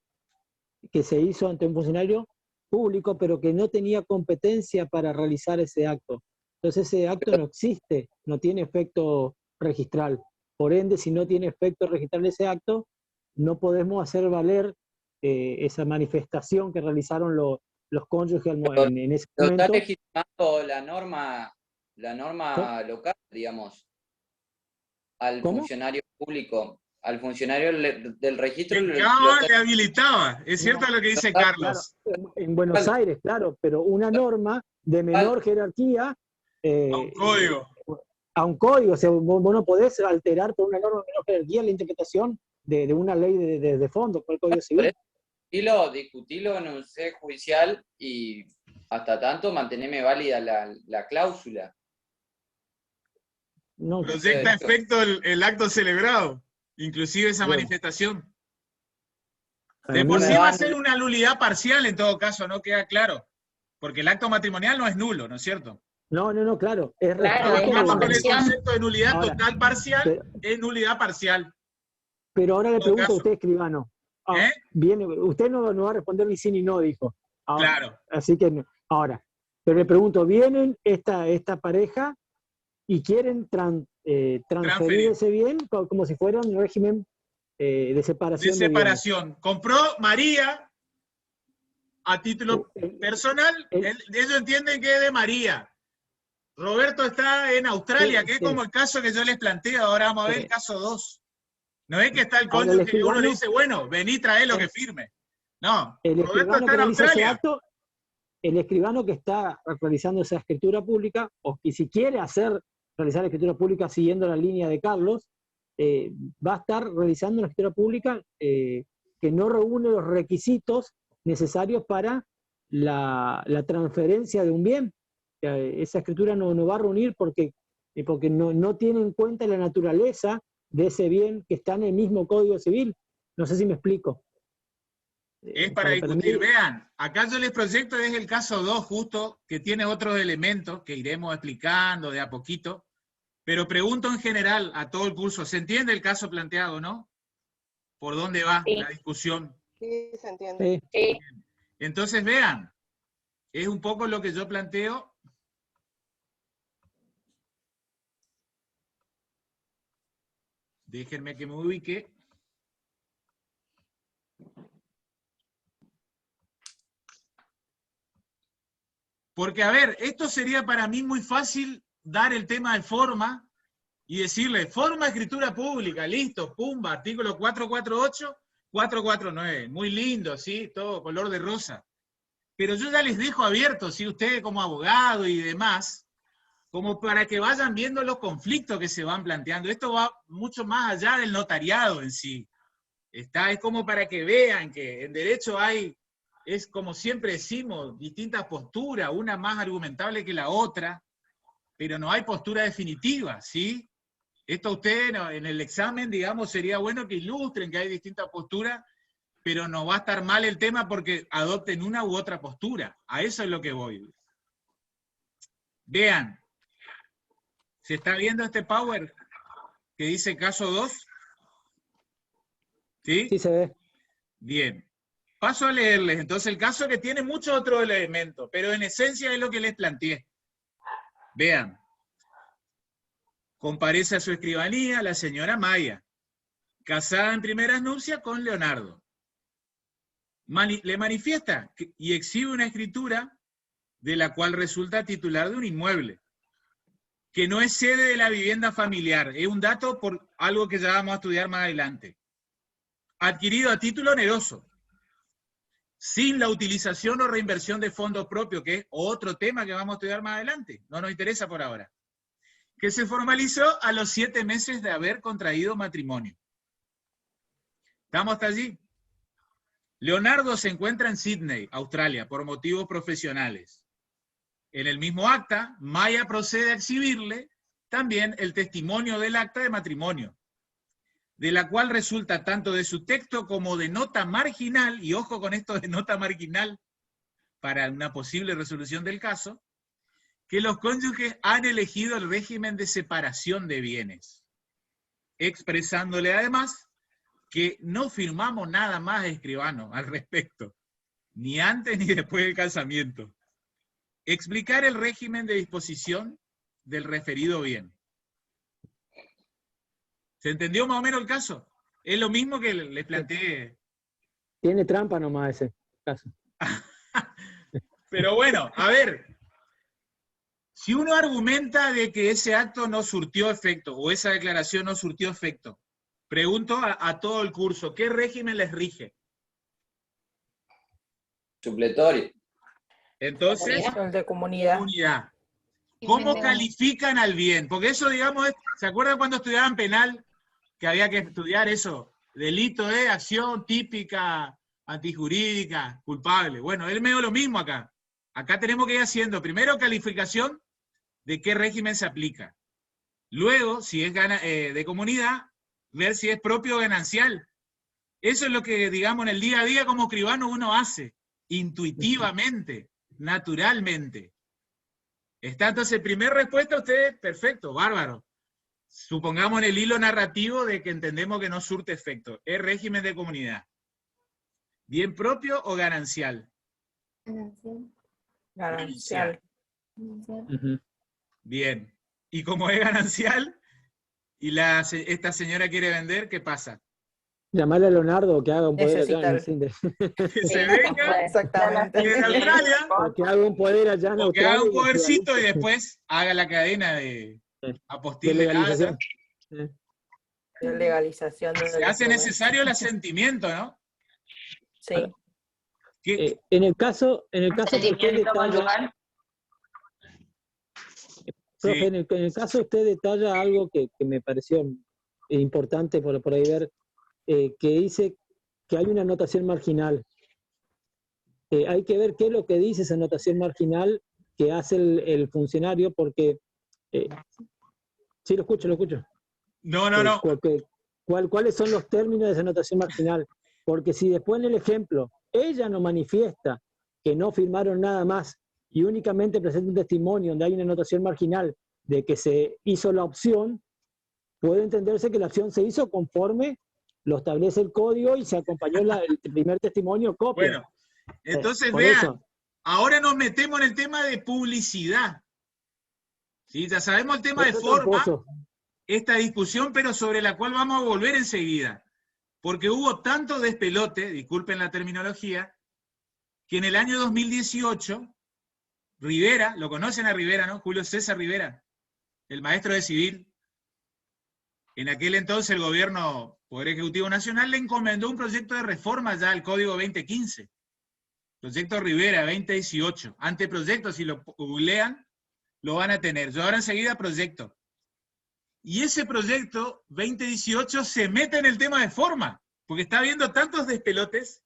que se hizo ante un funcionario público, pero que no tenía competencia para realizar ese acto. Entonces ese acto no existe, no tiene efecto registral. Por ende, si no tiene efecto registral ese acto, no podemos hacer valer esa manifestación que realizaron los cónyuges en ese Lo está momento. legitimando la norma ¿Cómo? local, digamos, al ¿Cómo? funcionario público, al funcionario del registro. El lo Cava está- le habilitaba. Es cierto lo que dice Carlos. Claro, en Buenos Aires, claro, pero una norma de menor jerarquía A un código. a un código, o sea, vos no podés alterar por una norma de menor jerarquía la interpretación de una ley de fondo, por el Código Civil. Discutilo en un sede judicial y hasta tanto mantenerme válida la cláusula. No, Proyecta efecto el acto celebrado, inclusive esa Bueno. manifestación. para De mí por no- sí va a ser una nulidad parcial en todo caso, no queda claro. Porque el acto matrimonial no es nulo, ¿no es cierto? no, claro, es Claro, Estamos es respecto una jugando con el convención. concepto de nulidad Ahora, total parcial, pero- es nulidad parcial. Pero ahora le En todo pregunto a caso. usted, escribano. ¿Eh? Viene, usted no va a responder ni sí ni no, dijo. Ahora, Claro. Así que, ahora, pero le pregunto, vienen esta pareja y quieren transferir ese bien como si fuera un régimen de separación. De separación. Compró María a título personal, ellos entienden que es de María. Roberto está en Australia, que es como el caso que yo les planteo. Ahora vamos a ver el caso 2. No es que está el cónyuge y uno dice, bueno, vení, trae lo que firme. No, Roberto está en Australia. El escribano que está realizando esa escritura pública, o que si quiere realizar la escritura pública siguiendo la línea de Carlos, va a estar realizando una escritura pública que no reúne los requisitos necesarios para la transferencia de un bien. Esa escritura no va a reunir porque no tiene en cuenta la naturaleza de ese bien que está en el mismo Código Civil. No sé si me explico. Es para discutir. Vean, acá yo les proyecto es el caso 2 justo, que tiene otros elementos que iremos explicando de a poquito, pero pregunto en general a todo el curso, ¿se entiende el caso planteado, no? ¿Por dónde va la discusión? Sí, se entiende. Sí. Entonces vean, es un poco lo que yo planteo. Déjenme que me ubique. Porque, a ver, esto sería para mí muy fácil dar el tema de forma y decirle, forma de escritura pública, listo, pumba, artículo 448, 449, muy lindo, ¿sí? Todo color de rosa. Pero yo ya les dejo abierto, ¿sí? Ustedes como abogado y demás, como para que vayan viendo los conflictos que se van planteando. Esto va mucho más allá del notariado en sí. Es como para que vean que en derecho es como siempre decimos, distintas posturas, una más argumentable que la otra, pero no hay postura definitiva, ¿sí? Esto ustedes en el examen, digamos, sería bueno que ilustren que hay distintas posturas, pero no va a estar mal el tema porque adopten una u otra postura. A eso es lo que voy. Vean, ¿se está viendo este Power que dice caso 2? ¿Sí? Sí, se ve. Bien. Paso a leerles, entonces, el caso que tiene muchos otros elementos, pero en esencia es lo que les planteé. Vean. Comparece a su escribanía la señora Maya, casada en primeras nupcias con Leonardo. Le manifiesta y exhibe una escritura de la cual resulta titular de un inmueble, que no es sede de la vivienda familiar. Es un dato por algo que ya vamos a estudiar más adelante. Adquirido a título oneroso, sin la utilización o reinversión de fondos propios, que es otro tema que vamos a estudiar más adelante. No nos interesa por ahora. Que se formalizó a los 7 meses de haber contraído matrimonio. ¿Estamos hasta allí? Leonardo se encuentra en Sydney, Australia, por motivos profesionales. En el mismo acta, Maya procede a exhibirle también el testimonio del acta de matrimonio, de la cual resulta tanto de su texto como de nota marginal, y ojo con esto de nota marginal, para una posible resolución del caso, que los cónyuges han elegido el régimen de separación de bienes, expresándole además que no firmamos nada más, escribano, al respecto, ni antes ni después del casamiento. Explicar el régimen de disposición del referido bien. ¿Se entendió más o menos el caso? Es lo mismo que les planteé. Tiene trampa nomás ese caso. Pero bueno, a ver, si uno argumenta de que ese acto no surtió efecto, o esa declaración no surtió efecto, pregunto a todo el curso, ¿qué régimen les rige? Supletorio. Entonces, El de comunidad. comunidad. ¿Cómo califican al bien? Porque eso, digamos, ¿se acuerdan cuando estudiaban penal? Que había que estudiar eso, delito de acción típica, antijurídica, culpable. Bueno, es medio lo mismo acá. Acá tenemos que ir haciendo, primero, calificación de qué régimen se aplica. Luego, si es de comunidad, ver si es propio o ganancial. Eso es lo que, digamos, en el día a día como escribano uno hace, intuitivamente, naturalmente. Está entonces, primera respuesta, ustedes, perfecto, bárbaro. Supongamos en el hilo narrativo de que entendemos que no surte efecto. Es régimen de comunidad. ¿Bien propio o ganancial? Ganancial. Bien. Y como es ganancial, y esta señora quiere vender, ¿qué pasa? Llamarle a Leonardo que haga un poder allá en Necesitar. Cindy. Que se venga Exactamente. y en Australia, O que haga un poder allá en o que haga Australia. un podercito y después haga la cadena de de apostil de legalización. casa. De legalización de Se los hace comercios. necesario el asentimiento, ¿no? Sí. En el caso que usted Sentimiento detalla, conyugal. profe, Sí. en el caso usted detalla algo que me pareció importante por ahí ver, que dice que hay una anotación marginal. Hay que ver qué es lo que dice esa anotación marginal que hace el funcionario, porque sí, lo escucho. No. ¿Cuáles son los términos de esa anotación marginal? Porque si después en el ejemplo ella no manifiesta que no firmaron nada más y únicamente presenta un testimonio donde hay una anotación marginal de que se hizo la opción, puede entenderse que la opción se hizo conforme lo establece el código y se acompañó el primer testimonio copia. Bueno, entonces Por vean, eso, ahora nos metemos en el tema de publicidad. ¿Sí? Ya sabemos el tema de otro forma, tramposo. esta discusión, pero sobre la cual vamos a volver enseguida. Porque hubo tanto despelote, disculpen la terminología, que en el año 2018, Rivera, lo conocen a Rivera, ¿no? Julio César Rivera, el maestro de civil. En aquel entonces el gobierno, Poder Ejecutivo Nacional, le encomendó un proyecto de reforma ya al Código 2015. Proyecto Rivera 2018. Anteproyecto, si lo googlean, lo van a tener. Yo ahora enseguida proyecto. Y ese proyecto 2018 se mete en el tema de forma, porque está habiendo tantos despelotes,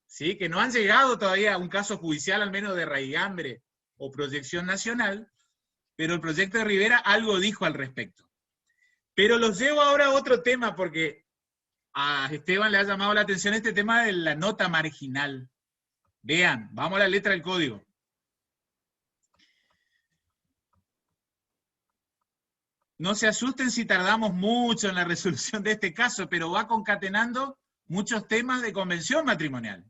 ¿sí? Que no han llegado todavía a un caso judicial, al menos de raigambre o proyección nacional, pero el proyecto de Rivera algo dijo al respecto. Pero los llevo ahora a otro tema, porque a Esteban le ha llamado la atención este tema de la nota marginal. Vean, vamos a la letra del código. No se asusten si tardamos mucho en la resolución de este caso, pero va concatenando muchos temas de convención matrimonial.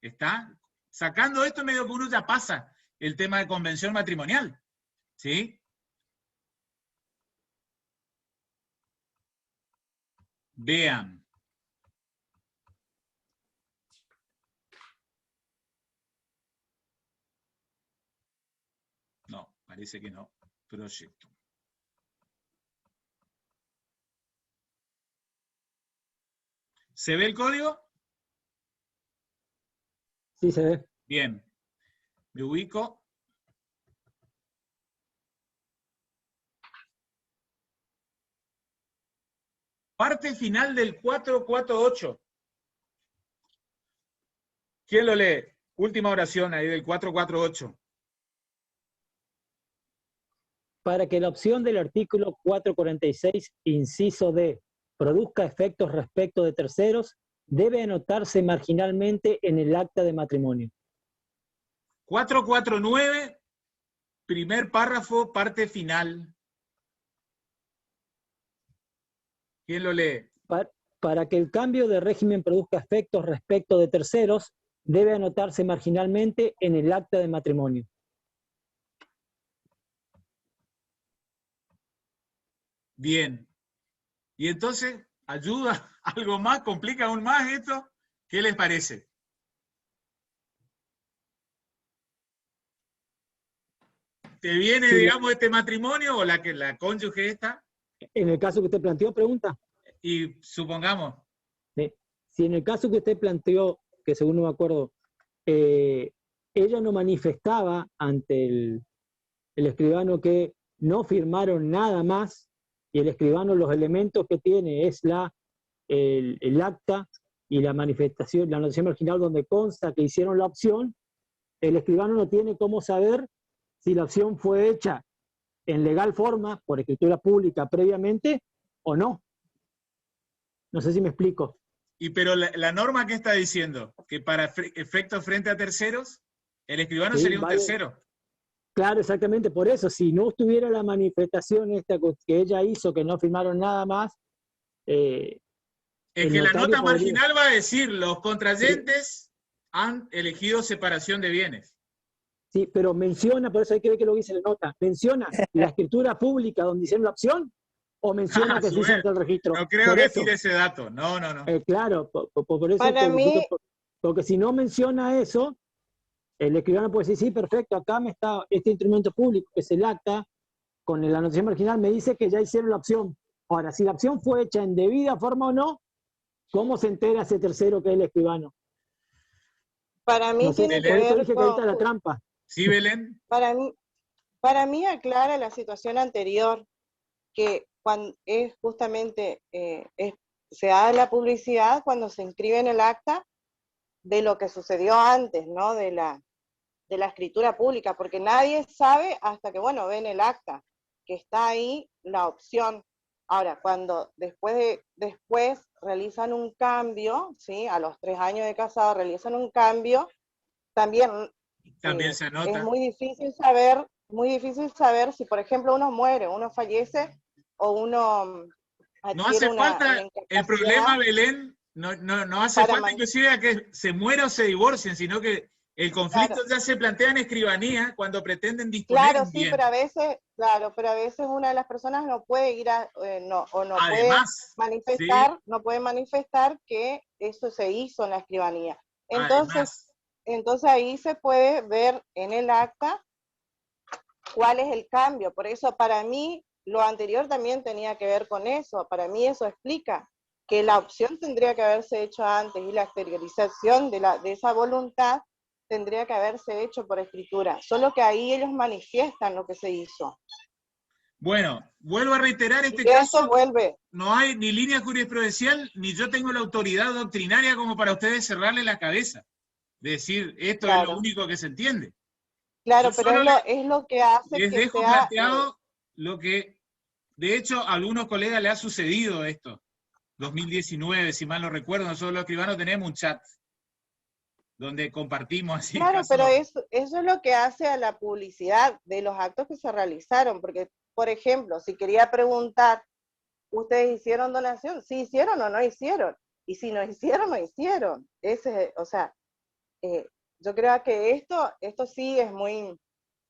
¿Está? Sacando esto, medio que uno ya pasa el tema de convención matrimonial. ¿Sí? Vean. No, parece que no. Proyecto. ¿Se ve el código? Sí, se ve. Bien. Me ubico. Parte final del 448. ¿Quién lo lee? Última oración ahí del 448. Para que la opción del artículo 446, inciso D, produzca efectos respecto de terceros, debe anotarse marginalmente en el acta de matrimonio. 449, primer párrafo, parte final. ¿Quién lo lee? Para que el cambio de régimen produzca efectos respecto de terceros, debe anotarse marginalmente en el acta de matrimonio. Bien. Y entonces, ¿ayuda algo más? ¿Complica aún más esto? ¿Qué les parece? ¿Te viene, Sí. digamos, este matrimonio o la cónyuge esta? En el caso que usted planteó, pregunta. Y supongamos, Si en el caso que usted planteó, que según no me acuerdo, ella no manifestaba ante el escribano que no firmaron nada más, y el escribano los elementos que tiene es el acta y la manifestación, la anotación marginal donde consta que hicieron la opción, el escribano no tiene cómo saber si la opción fue hecha en legal forma, por escritura pública previamente, o no. No sé si me explico. pero la norma que está diciendo, que para efectos frente a terceros, el escribano Sí, sería un vale. tercero. Claro, exactamente, por eso, si no estuviera la manifestación esta que ella hizo, que no firmaron nada más, Es el que la notario nota podría- marginal va a decir, los contrayentes han elegido separación de bienes. Sí, pero menciona, por eso hay que ver que lo dice la nota, menciona la escritura pública donde hicieron la opción, o menciona que se hizo ante el registro. No creo Por que eso, tire ese dato. No, no, no. claro, por eso, Para mí, porque si no menciona eso, el escribano puede decir, sí, perfecto, acá me está este instrumento público, que es el acta, con la anotación marginal, me dice que ya hicieron la opción. Ahora, si la opción fue hecha en debida forma o no, ¿cómo se entera ese tercero que es el escribano? para mí No sé, tiene que por eso ver dije que ahí está la trampa. ¿Sí, Belén? para mí aclara la situación anterior, que cuando es justamente, se da la publicidad cuando se inscribe en el acta de lo que sucedió antes, ¿no? De la escritura pública, porque nadie sabe hasta que, bueno, ven el acta, que está ahí la opción. Ahora, cuando después realizan un cambio, ¿sí? A los 3 años de casado realizan un cambio, también También se es anota. muy difícil saber si, por ejemplo, uno muere, uno fallece o uno No adquiere hace falta, una el problema, incapacidad Belén, no hace para falta inclusive a que se muera o se divorcien, sino que el conflicto claro. ya se plantea en escribanía cuando pretenden disponer Claro, un sí, bien. pero a veces una de las personas no puede ir no puede Además, sí, no puede manifestar que eso se hizo en la escribanía. además. Entonces ahí se puede ver en el acta cuál es el cambio. Por eso para mí lo anterior también tenía que ver con eso. Para mí eso explica que la opción tendría que haberse hecho antes y la exteriorización de esa voluntad tendría que haberse hecho por escritura. Solo que ahí ellos manifiestan lo que se hizo. Bueno, vuelvo a reiterar, este Y eso caso vuelve. no hay ni línea jurisprudencial, ni yo tengo la autoridad doctrinaria como para ustedes cerrarle la cabeza. Decir, esto es lo Claro, único que se entiende. claro, Yo pero solo es lo que hace les que dejo sea... planteado lo que, de hecho, a algunos colegas le ha sucedido esto. 2019, si mal no recuerdo, nosotros los escribanos tenemos un chat donde compartimos así Claro, pero casos. eso es lo que hace a la publicidad de los actos que se realizaron, porque, por ejemplo, si quería preguntar, ¿ustedes hicieron donación? ¿Sí hicieron o no hicieron? Y si no hicieron, no hicieron. O sea, yo creo que esto sí es muy,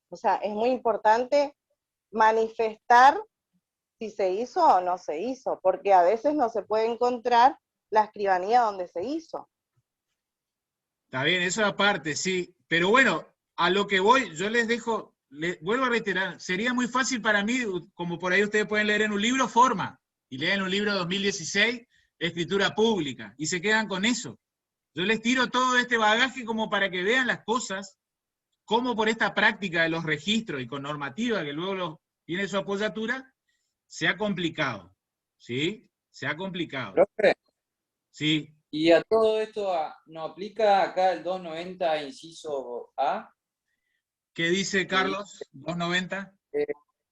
o sea, es muy importante manifestar si se hizo o no se hizo, porque a veces no se puede encontrar la escribanía donde se hizo. Está bien, eso aparte, sí. Pero bueno, a lo que voy, yo les dejo, vuelvo a reiterar, sería muy fácil para mí, como por ahí ustedes pueden leer en un libro, forma, y leen un libro 2016, escritura pública, y se quedan con eso. Yo les tiro todo este bagaje como para que vean las cosas, cómo por esta práctica de los registros y con normativa, que luego tiene su apoyatura, se ha complicado. ¿Sí? Se ha complicado. Profe, Sí. y a todo esto ¿no aplica acá el 290 inciso A? ¿Qué dice Que dice, Carlos? 290.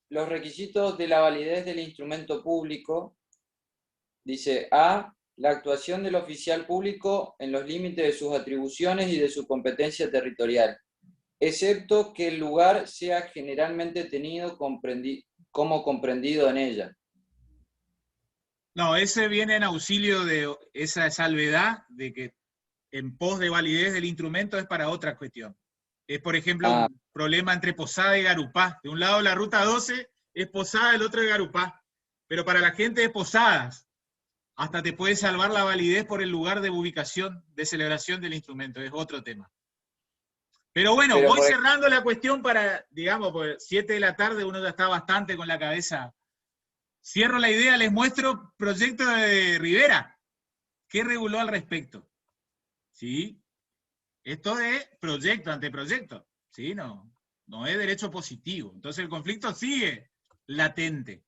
los requisitos de la validez del instrumento público, dice A, la actuación del oficial público en los límites de sus atribuciones y de su competencia territorial, excepto que el lugar sea generalmente tenido como comprendido en ella. No, ese viene en auxilio de esa salvedad de que en pos de validez del instrumento es para otra cuestión. Es, por ejemplo, un problema entre Posada y Garupá. De un lado la ruta 12 es Posada, del otro es Garupá. Pero para la gente de Posadas, hasta te puede salvar la validez por el lugar de ubicación, de celebración del instrumento. Es otro tema. Pero bueno, voy cerrando la cuestión para, digamos, pues 7 de la tarde uno ya está bastante con la cabeza. Cierro la idea, les muestro proyecto de Rivera. ¿Qué reguló al respecto? ¿Sí? Esto es proyecto, anteproyecto. ¿Sí? No es derecho positivo. Entonces el conflicto sigue latente.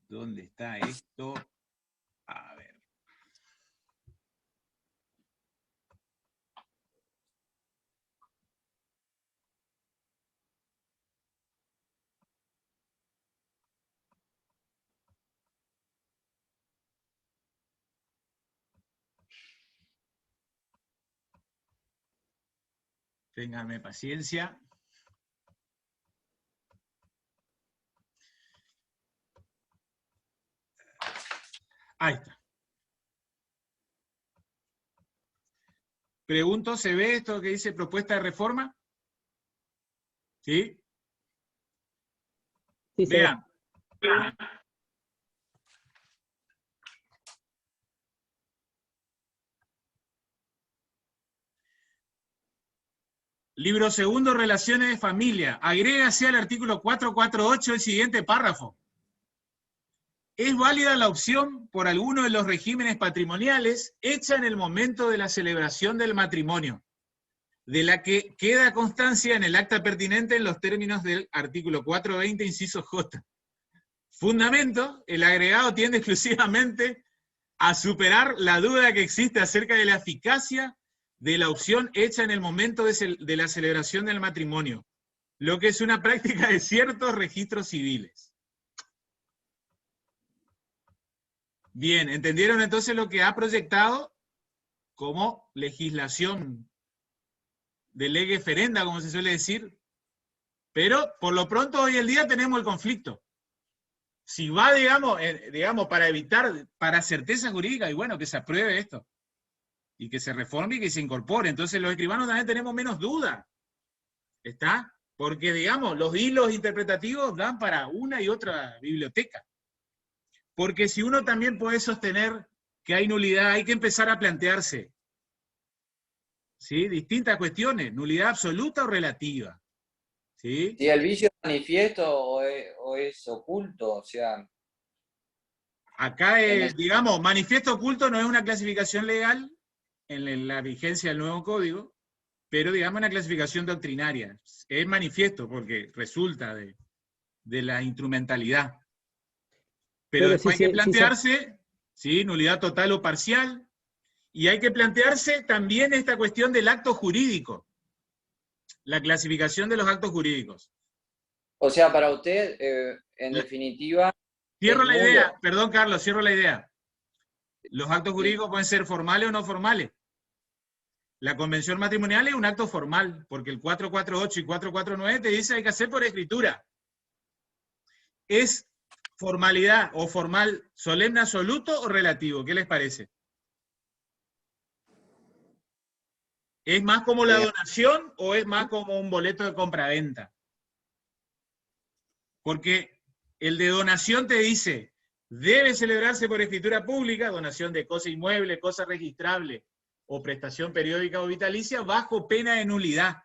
¿Dónde está esto? A ver. Ténganme paciencia. Ahí está. Pregunto, ¿se ve esto que dice propuesta de reforma? ¿Sí? Sí, se ve. Vean. Libro segundo, relaciones de familia. Agrégase al artículo 448 el siguiente párrafo. Es válida la opción por alguno de los regímenes patrimoniales hecha en el momento de la celebración del matrimonio, de la que queda constancia en el acta pertinente en los términos del artículo 420, inciso J. Fundamento, el agregado tiende exclusivamente a superar la duda que existe acerca de la eficacia de la opción hecha en el momento de la celebración del matrimonio, lo que es una práctica de ciertos registros civiles. Bien, ¿entendieron entonces lo que ha proyectado como legislación de lege ferenda, como se suele decir? Pero, por lo pronto, hoy en día tenemos el conflicto. Si va, digamos, para evitar, para certeza jurídica, y bueno, que se apruebe esto, y que se reforme y que se incorpore. Entonces los escribanos también tenemos menos duda. ¿Está? Porque, digamos, los hilos interpretativos dan para una y otra biblioteca. Porque si uno también puede sostener que hay nulidad, hay que empezar a plantearse, ¿sí?, distintas cuestiones, nulidad absoluta o relativa. ¿Sí? Si el vicio es manifiesto o es oculto, o sea... Acá, digamos, manifiesto oculto no es una clasificación legal en la vigencia del nuevo código, pero digamos una clasificación doctrinaria. Es manifiesto porque resulta de la instrumentalidad. Pero después hay que plantearse, ¿sí?, nulidad total o parcial, y hay que plantearse también esta cuestión del acto jurídico, la clasificación de los actos jurídicos. O sea, para usted, en definitiva... Cierro la idea, perdón Carlos, cierro la idea. Los actos jurídicos pueden ser formales o no formales. La convención matrimonial es un acto formal, porque el 448 y 449 te dice hay que hacer por escritura. ¿Es formalidad o formal solemne absoluto o relativo? ¿Qué les parece? ¿Es más como la donación o es más como un boleto de compraventa? Porque el de donación te dice, debe celebrarse por escritura pública, donación de cosa inmueble, cosa registrable, o prestación periódica o vitalicia, bajo pena de nulidad.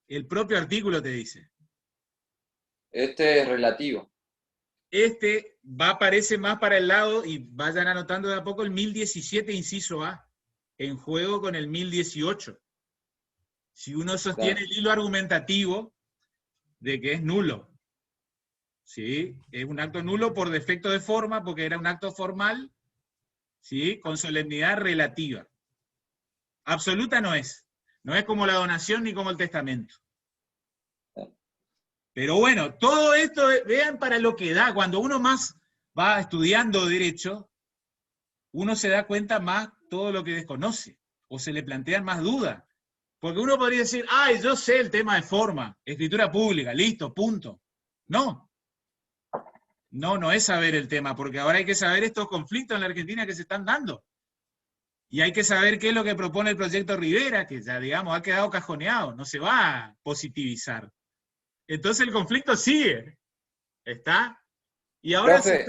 El propio artículo te dice. Este es relativo. Este aparece más para el lado, y vayan anotando de a poco el 1017, inciso A, en juego con el 1018. Si uno sostiene el hilo argumentativo de que es nulo, ¿sí?, es un acto nulo por defecto de forma, porque era un acto formal, ¿sí?, con solemnidad relativa. Absoluta no es. No es como la donación ni como el testamento. Pero bueno, todo esto, vean para lo que da. Cuando uno más va estudiando derecho, uno se da cuenta más todo lo que desconoce, o se le plantean más dudas. Porque uno podría decir, ay, yo sé el tema de forma, escritura pública, listo, punto. No. No es saber el tema, porque ahora hay que saber estos conflictos en la Argentina que se están dando. Y hay que saber qué es lo que propone el proyecto Rivera, que ya, digamos, ha quedado cajoneado, no se va a positivizar. Entonces el conflicto sigue. ¿Está? Y ahora Profe,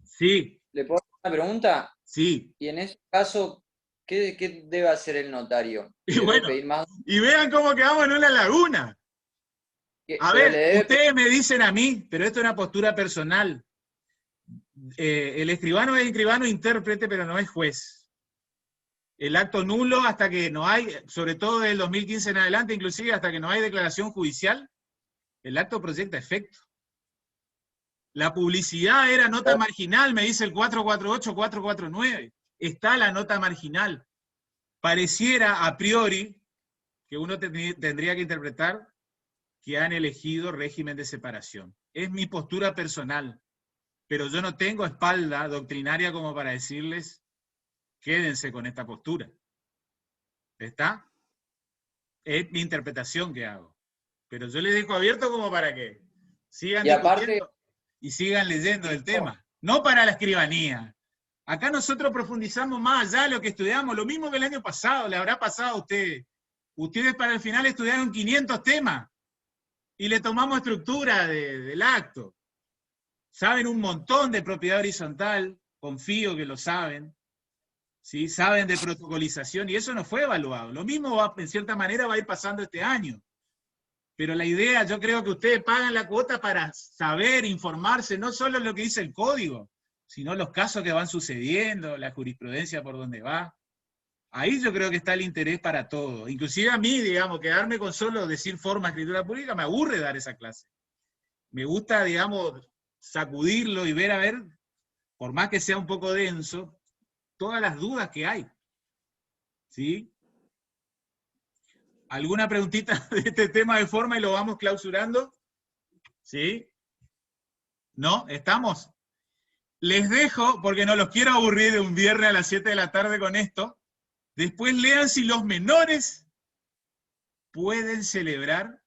sí. ¿Le puedo hacer una pregunta? Sí. Y en ese caso, ¿qué debe hacer el notario? Y bueno, y vean cómo quedamos en una laguna. A ver, ustedes me dicen a mí, pero esto es una postura personal. El escribano es escribano intérprete, pero no es juez. El acto nulo hasta que no hay, sobre todo del 2015 en adelante, inclusive hasta que no hay declaración judicial, el acto proyecta efecto. La publicidad era nota marginal, me dice el 448, 449. Está la nota marginal. Pareciera a priori que uno tendría que interpretar que han elegido régimen de separación. Es mi postura personal, pero yo no tengo espalda doctrinaria como para decirles quédense con esta postura. ¿Está? Es mi interpretación que hago. Pero yo les dejo abierto como para que sigan discutiendo y sigan leyendo el tema. No para la escribanía, Acá nosotros profundizamos más allá de lo que estudiamos, lo mismo que el año pasado, le habrá pasado a ustedes. Ustedes para el final estudiaron 500 temas y le tomamos estructura del acto. Saben un montón de propiedad horizontal, confío que lo saben. ¿Sí? Saben de protocolización y eso no fue evaluado. Lo mismo en cierta manera va a ir pasando este año. Pero la idea, yo creo que ustedes pagan la cuota para saber, informarse, no solo lo que dice el código, sino los casos que van sucediendo, la jurisprudencia por donde va. Ahí yo creo que está el interés para todo. Inclusive a mí, digamos, quedarme con solo decir forma escritura pública, me aburre dar esa clase. Me gusta, digamos, sacudirlo y ver, a ver, por más que sea un poco denso, todas las dudas que hay. ¿Sí? ¿Alguna preguntita de este tema de forma y lo vamos clausurando? ¿Sí? ¿No? ¿Estamos? Les dejo, porque no los quiero aburrir de un viernes a las 7 de la tarde con esto. Después lean si los menores pueden celebrar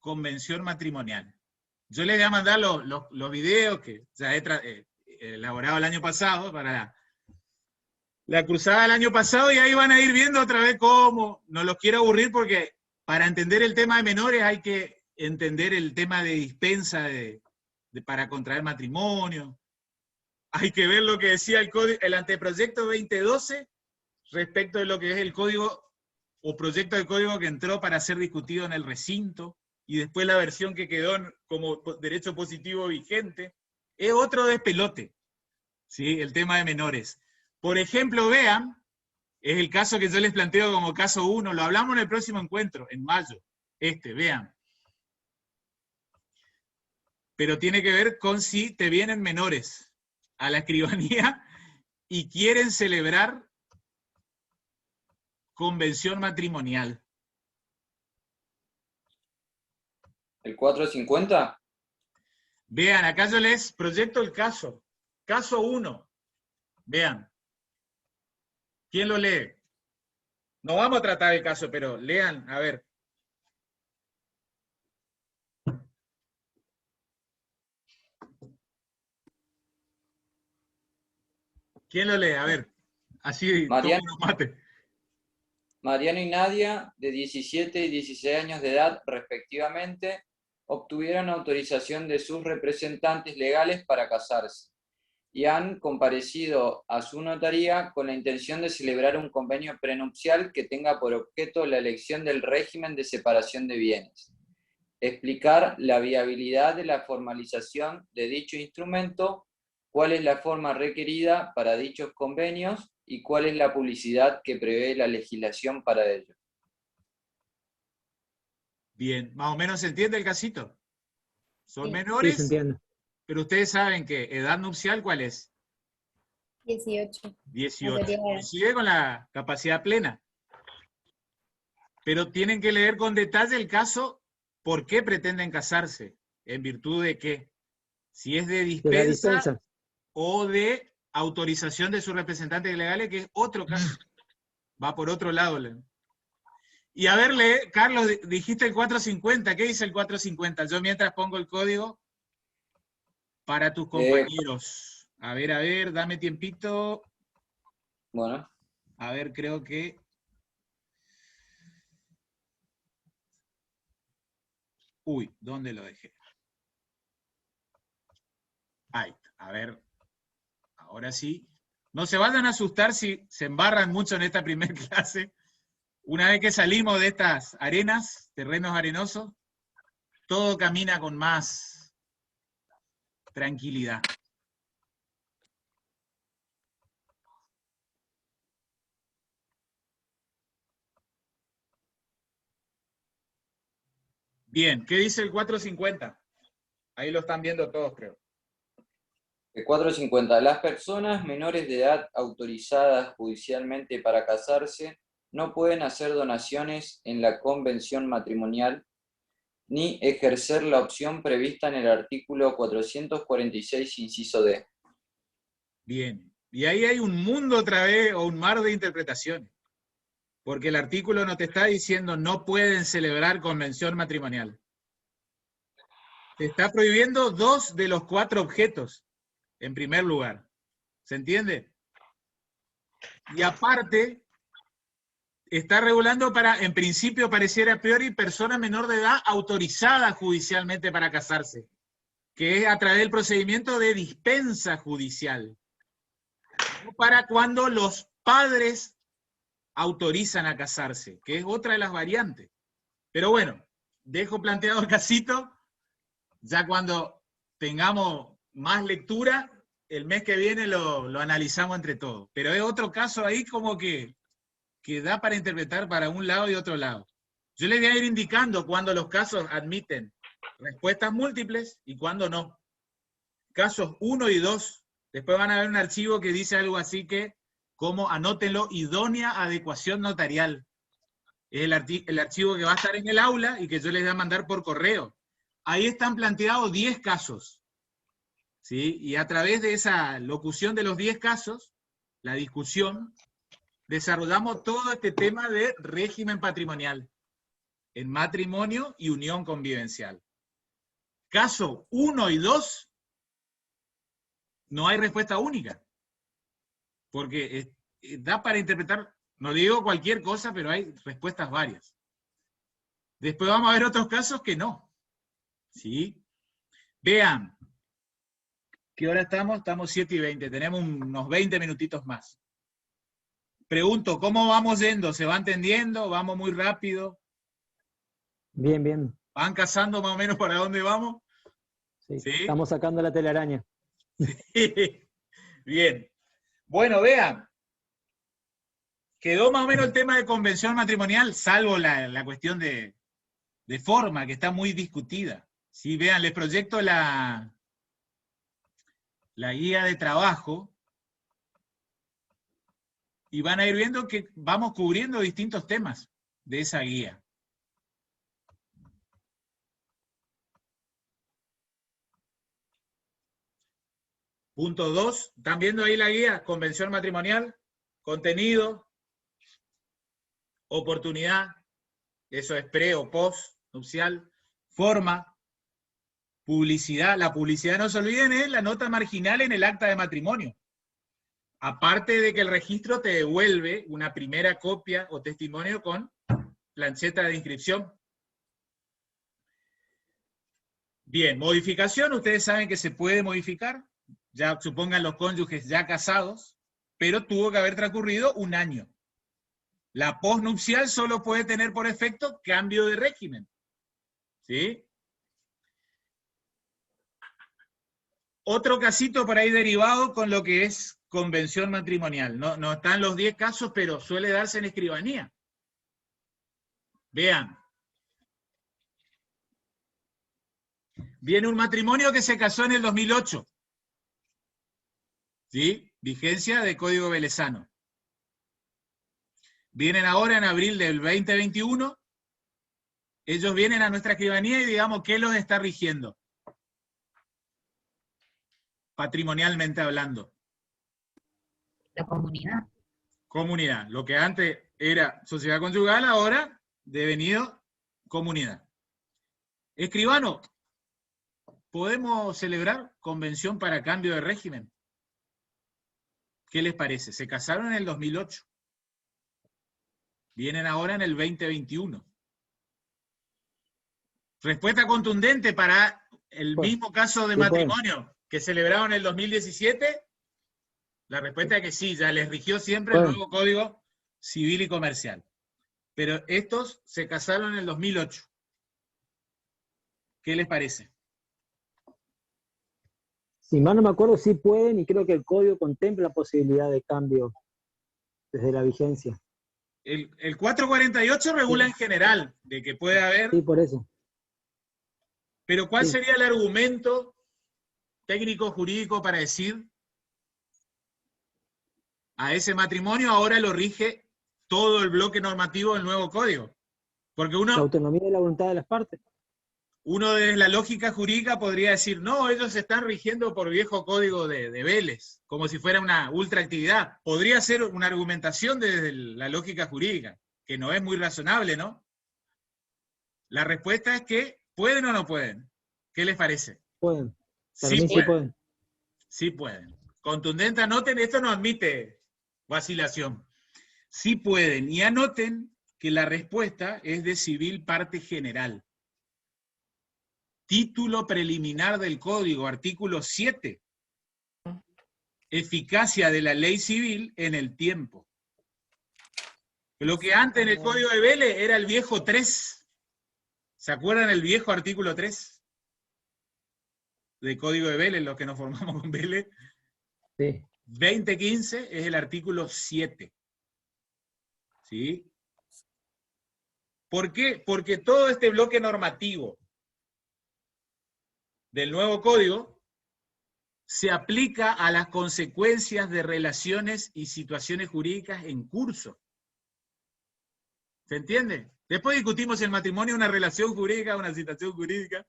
convención matrimonial. Yo les voy a mandar los videos que ya he elaborado el año pasado para la cruzada del año pasado, y ahí van a ir viendo otra vez cómo. No los quiero aburrir porque para entender el tema de menores hay que entender el tema de dispensa para contraer matrimonio. Hay que ver lo que decía el anteproyecto 2012 respecto de lo que es el código o proyecto de código que entró para ser discutido en el recinto, y después la versión que quedó como derecho positivo vigente. Es otro despelote, ¿sí? El tema de menores. Por ejemplo, vean, es el caso que yo les planteo como caso 1, lo hablamos en el próximo encuentro, en mayo, vean. Pero tiene que ver con si te vienen menores a la escribanía y quieren celebrar convención matrimonial. ¿El 450? Vean, acá yo les proyecto el caso. Caso 1. Vean. ¿Quién lo lee? No vamos a tratar el caso, pero lean, a ver. ¿Quién lo lee? A ver. Así Mariano. tomen los mates. Mariano y Nadia, de 17 y 16 años de edad respectivamente, obtuvieron autorización de sus representantes legales para casarse y han comparecido a su notaría con la intención de celebrar un convenio prenupcial que tenga por objeto la elección del régimen de separación de bienes, explicar la viabilidad de la formalización de dicho instrumento, cuál es la forma requerida para dichos convenios y cuál es la publicidad que prevé la legislación para ello. Bien, más o menos se entiende el casito. Son Sí. menores, Sí, se entiende. pero ustedes saben que edad nupcial, ¿cuál es? 18. 18. Mayoría de edad. Coincide con la capacidad plena. Pero tienen que leer con detalle el caso, por qué pretenden casarse, en virtud de qué. Si es de De la dispensa dispensa. o de autorización de sus representantes legales, que es otro caso. Va por otro lado. Y a ver, Carlos, dijiste el 450. ¿Qué dice el 450? Yo mientras pongo el código para tus compañeros. A ver, dame tiempito. Bueno. A ver, creo que... Uy, ¿dónde lo dejé? Ahí, a ver. Ahora sí. No se vayan a asustar si se embarran mucho en esta primera clase. Una vez que salimos de estas arenas, terrenos arenosos, todo camina con más tranquilidad. Bien, ¿qué dice el 450? Ahí lo están viendo todos, creo. El 450. Las personas menores de edad autorizadas judicialmente para casarse no pueden hacer donaciones en la convención matrimonial ni ejercer la opción prevista en el artículo 446, inciso D. Bien, y ahí hay un mundo otra vez, o un mar de interpretaciones. Porque el artículo no te está diciendo no pueden celebrar convención matrimonial. Te está prohibiendo 2 de los 4 objetos, en primer lugar. ¿Se entiende? y aparte está regulando para, en principio pareciera a priori, persona menor de edad autorizada judicialmente para casarse, que es a través del procedimiento de dispensa judicial, o para cuando los padres autorizan a casarse, que es otra de las variantes. Pero bueno, dejo planteado el casito, ya cuando tengamos más lectura, el mes que viene lo analizamos entre todos. Pero es otro caso ahí como que da para interpretar para un lado y otro lado. Yo les voy a ir indicando cuando los casos admiten respuestas múltiples y cuando no. Casos 1 y 2. Después van a ver un archivo que dice algo así que, como anótenlo, idónea adecuación notarial. Es el archivo que va a estar en el aula y que yo les voy a mandar por correo. Ahí están planteados 10 casos. ¿Sí? Y a través de esa locución de los 10 casos, la discusión, desarrollamos todo este tema de régimen patrimonial en matrimonio y unión convivencial. Caso 1 y 2, no hay respuesta única, porque da para interpretar, no digo cualquier cosa, pero hay respuestas varias. Después vamos a ver otros casos que no. ¿Sí? Vean, ¿qué hora estamos? Estamos 7:20, tenemos unos 20 minutitos más. Pregunto, ¿cómo vamos yendo? ¿Se va entendiendo? ¿Vamos muy rápido? Bien, bien. ¿Van cazando más o menos para dónde vamos? Sí, ¿Sí? Estamos sacando la telaraña. Bien. Bueno, vean. Quedó más o menos el tema de convención matrimonial, salvo la cuestión de forma, que está muy discutida. ¿Sí? Vean, les proyecto la guía de trabajo, y van a ir viendo que vamos cubriendo distintos temas de esa guía. Punto 2, ¿están viendo ahí la guía? Convención matrimonial, contenido, oportunidad, eso es pre o post nupcial, forma, publicidad. La publicidad, no se olviden, es la nota marginal en el acta de matrimonio. Aparte de que el registro te devuelve una primera copia o testimonio con plancheta de inscripción. Bien, modificación, ustedes saben que se puede modificar, ya supongan los cónyuges ya casados, pero tuvo que haber transcurrido un año. La posnupcial solo puede tener por efecto cambio de régimen. ¿Sí? Otro casito por ahí derivado con lo que es convención matrimonial. No están los 10 casos, pero suele darse en escribanía. Vean. Viene un matrimonio que se casó en el 2008. ¿Sí? Vigencia de Código Velezano. Vienen ahora en abril del 2021. Ellos vienen a nuestra escribanía y digamos, ¿qué los está rigiendo? Patrimonialmente hablando. La comunidad. Comunidad. Lo que antes era sociedad conyugal, ahora devenido comunidad. Escribano, ¿podemos celebrar convención para cambio de régimen? ¿Qué les parece? Se casaron en el 2008. Vienen ahora en el 2021. Respuesta contundente para el mismo caso de matrimonio que celebraron en el 2017. La respuesta es que sí, ya les rigió siempre el nuevo Código Civil y Comercial. Pero estos se casaron en el 2008. ¿Qué les parece? Si mal no me acuerdo, sí pueden, y creo que el código contempla la posibilidad de cambio desde la vigencia. El 448 regula en general, de que puede haber... Sí, por eso. Pero ¿cuál Sí. sería el argumento técnico jurídico para decir a ese matrimonio ahora lo rige todo el bloque normativo del nuevo código? Porque La uno autonomía y la voluntad de las partes. desde la lógica jurídica podría decir, no, ellos se están rigiendo por viejo código de Vélez, como si fuera una ultraactividad. Podría ser una argumentación desde la lógica jurídica, que no es muy razonable, ¿no? La respuesta es que, ¿pueden o no pueden? ¿Qué les parece? Pueden. Para Sí mí sí pueden. Sí pueden. Contundente, anoten, esto no admite vacilación. Sí pueden, y anoten que la respuesta es de civil parte general. Título preliminar del Código, artículo 7. Eficacia de la ley civil en el tiempo. Lo que antes en el Código de Vélez era el viejo 3. ¿Se acuerdan el viejo artículo 3? Del Código de Vélez, los que nos formamos con Vélez. Sí. 2015 es el artículo 7. ¿Sí? ¿Por qué? Porque todo este bloque normativo del nuevo código se aplica a las consecuencias de relaciones y situaciones jurídicas en curso. ¿Se entiende? Después discutimos si el matrimonio es una relación jurídica o una situación jurídica.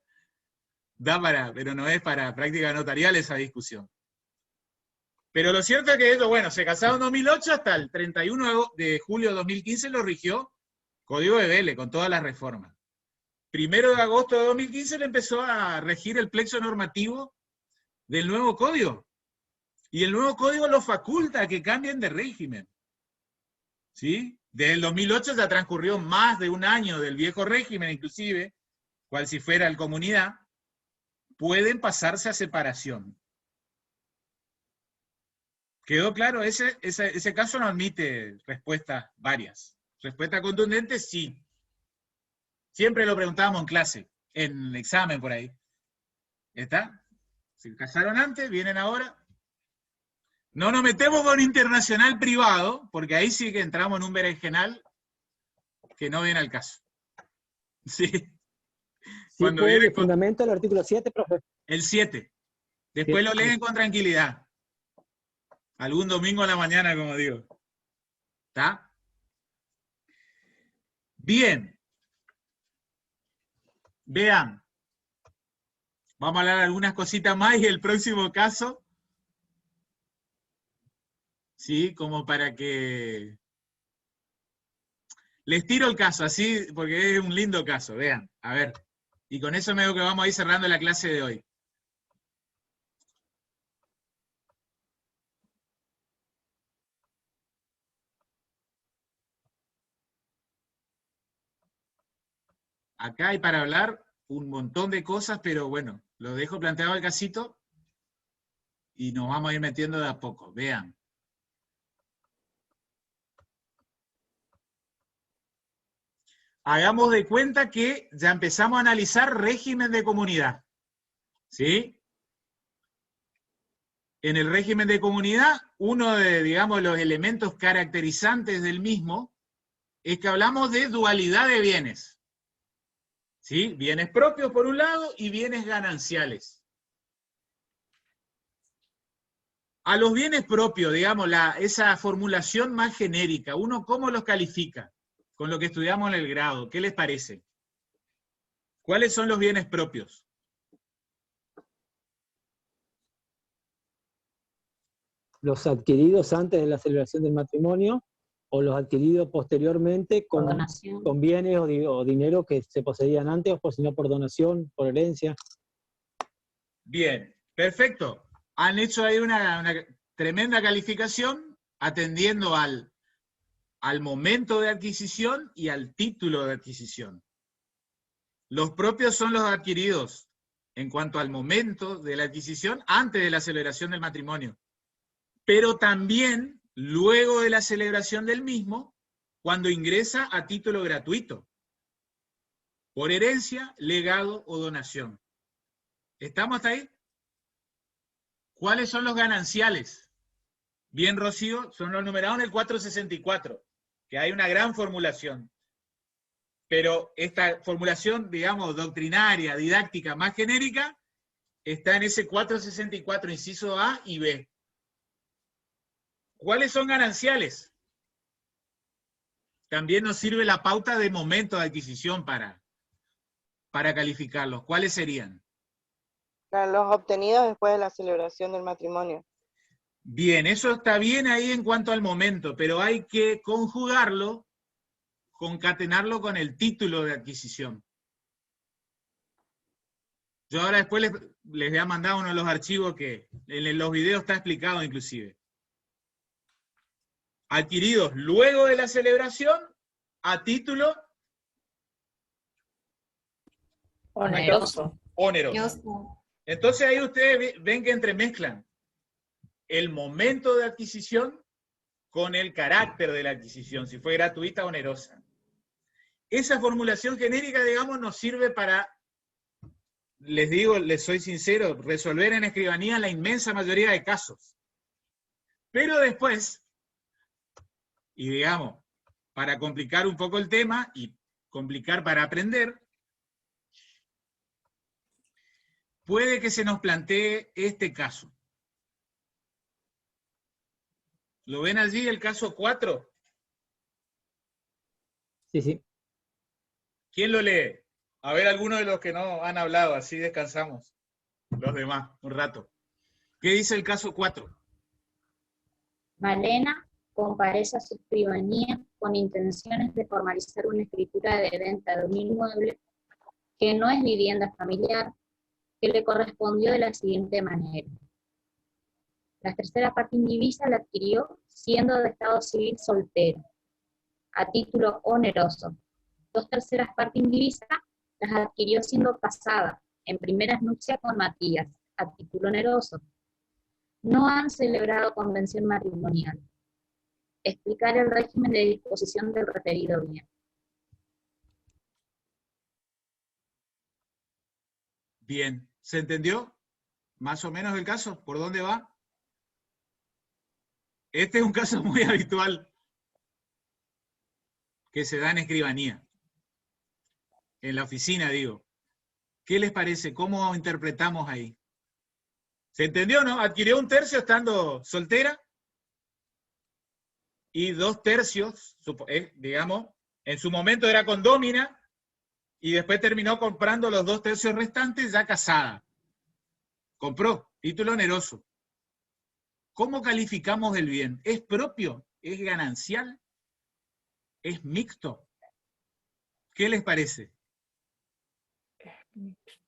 Pero no es para práctica notarial esa discusión. Pero lo cierto es que eso, bueno, se casaron en 2008 hasta el 31 de julio de 2015 lo rigió Código de Vélez con todas las reformas. 1 de agosto de 2015 le empezó a regir el plexo normativo del nuevo código. Y el nuevo código lo faculta a que cambien de régimen. ¿Sí? Desde el 2008 ya transcurrió más de un año del viejo régimen, inclusive, cual si fuera el comunidad, pueden pasarse a separación. ¿Quedó claro? Ese caso no admite respuestas varias. Respuesta contundente, sí. Siempre lo preguntábamos en clase, en el examen por ahí. ¿Está? Se casaron antes, vienen ahora. No nos metemos con internacional privado, porque ahí sí que entramos en un berenjenal que no viene al caso. Sí. Sí, Cuando puede viene el fundamento del artículo 7, profe. el 7. Después lo leen con tranquilidad. Algún domingo a la mañana, como digo. ¿Está? Bien. Vean. Vamos a hablar algunas cositas más y el próximo caso. Sí, como para que... Les tiro el caso, así, porque es un lindo caso. Vean, a ver. Y con eso me digo que vamos a ir cerrando la clase de hoy. Acá hay para hablar un montón de cosas, pero bueno, lo dejo planteado el casito y nos vamos a ir metiendo de a poco. Vean. Hagamos de cuenta que ya empezamos a analizar régimen de comunidad. ¿Sí? En el régimen de comunidad, uno de, digamos, los elementos caracterizantes del mismo es que hablamos de dualidad de bienes. ¿Sí? Bienes propios por un lado y bienes gananciales. A los bienes propios, digamos, esa formulación más genérica, ¿uno cómo los califica? Con lo que estudiamos en el grado, ¿qué les parece? ¿Cuáles son los bienes propios? Los adquiridos antes de la celebración del matrimonio o los adquiridos posteriormente con bienes o dinero que se poseían antes, o si no por donación, por herencia. Bien, perfecto. Han hecho ahí una tremenda calificación atendiendo al momento de adquisición y al título de adquisición. Los propios son los adquiridos en cuanto al momento de la adquisición antes de la celebración del matrimonio, pero también luego de la celebración del mismo, cuando ingresa a título gratuito, por herencia, legado o donación. ¿Estamos hasta ahí? ¿Cuáles son los gananciales? Bien, Rocío, son los numerados en el 464, que hay una gran formulación. Pero esta formulación, digamos, doctrinaria, didáctica, más genérica, está en ese 464, inciso A y B. ¿Cuáles son gananciales? También nos sirve la pauta de momento de adquisición para calificarlos. ¿Cuáles serían? Los obtenidos después de la celebración del matrimonio. Bien, eso está bien ahí en cuanto al momento, pero hay que conjugarlo, concatenarlo con el título de adquisición. Yo ahora después les voy a mandar uno de los archivos que en los videos está explicado inclusive. adquiridos luego de la celebración a título Oneroso. oneroso. Entonces ahí ustedes ven que entremezclan el momento de adquisición con el carácter de la adquisición, si fue gratuita o onerosa. Esa formulación genérica, digamos, nos sirve para, les digo, les soy sincero, resolver en escribanía la inmensa mayoría de casos. Pero después, y digamos, para complicar un poco el tema y complicar para aprender, puede que se nos plantee este caso. ¿Lo ven allí, el caso 4? Sí, sí. ¿Quién lo lee? A ver, algunos de los que no han hablado, así descansamos. Los demás, un rato. ¿Qué dice el caso 4? Malena comparece a su escribanía con intenciones de formalizar una escritura de venta de un inmueble que no es vivienda familiar, que le correspondió de la siguiente manera. La tercera parte indivisa la adquirió siendo de estado civil soltero, a título oneroso. 2/3 partes indivisas las adquirió siendo casada en primeras nupcias con Matías, a título oneroso. No han celebrado convención matrimonial. Explicar el régimen de disposición del referido bien. Bien, ¿se entendió? Más o menos el caso, ¿por dónde va? Este es un caso muy habitual que se da en escribanía. En la oficina, digo. ¿Qué les parece? ¿Cómo interpretamos ahí? ¿Se entendió, no? Adquirió 1/3 estando soltera y 2/3, digamos, en su momento era condómina y después terminó comprando los 2/3 restantes ya casada. Compró, título oneroso. ¿Cómo calificamos el bien? ¿Es propio? ¿Es ganancial? ¿Es mixto? ¿Qué les parece?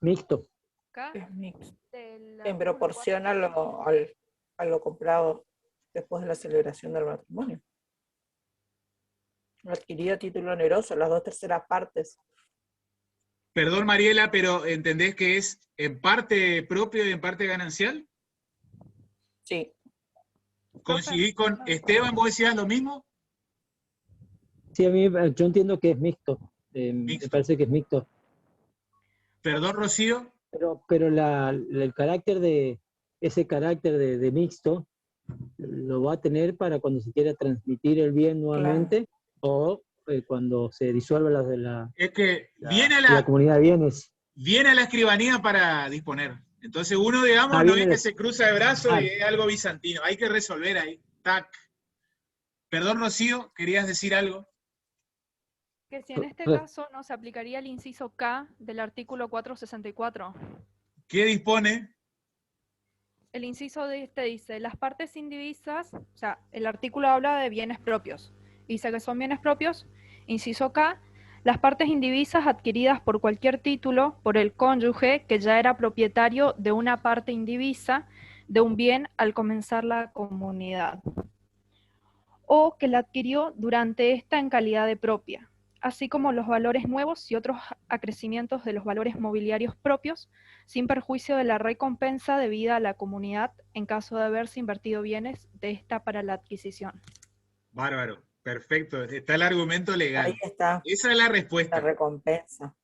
Mixto. Es mixto. En proporción a lo comprado después de la celebración del matrimonio. Lo adquirido a título oneroso, las 2/3 partes. Perdón, Mariela, pero ¿entendés que es en parte propio y en parte ganancial? Sí. ¿Coincidí con Esteban? ¿Vos decías lo mismo? Sí, yo entiendo que es mixto. Me parece que es mixto. Perdón, Rocío. Pero el carácter ese carácter de mixto lo va a tener para cuando se quiera transmitir el bien nuevamente, o cuando se disuelva la comunidad de bienes. Viene a la escribanía para disponer. Entonces uno, digamos, no es que se cruza de brazos y es algo bizantino. Hay que resolver ahí. Tac. Perdón, Rocío, ¿querías decir algo? Que si en este caso no se aplicaría el inciso K del artículo 464. ¿Qué dispone? El inciso de este dice, las partes indivisas, o sea, el artículo habla de bienes propios. Dice que son bienes propios, inciso K, las partes indivisas adquiridas por cualquier título por el cónyuge que ya era propietario de una parte indivisa de un bien al comenzar la comunidad, o que la adquirió durante esta en calidad de propia, así como los valores nuevos y otros acrecimientos de los valores mobiliarios propios, sin perjuicio de la recompensa debida a la comunidad en caso de haberse invertido bienes de esta para la adquisición. Bárbaro, perfecto, está el argumento legal. Ahí está. Esa es la respuesta. La recompensa.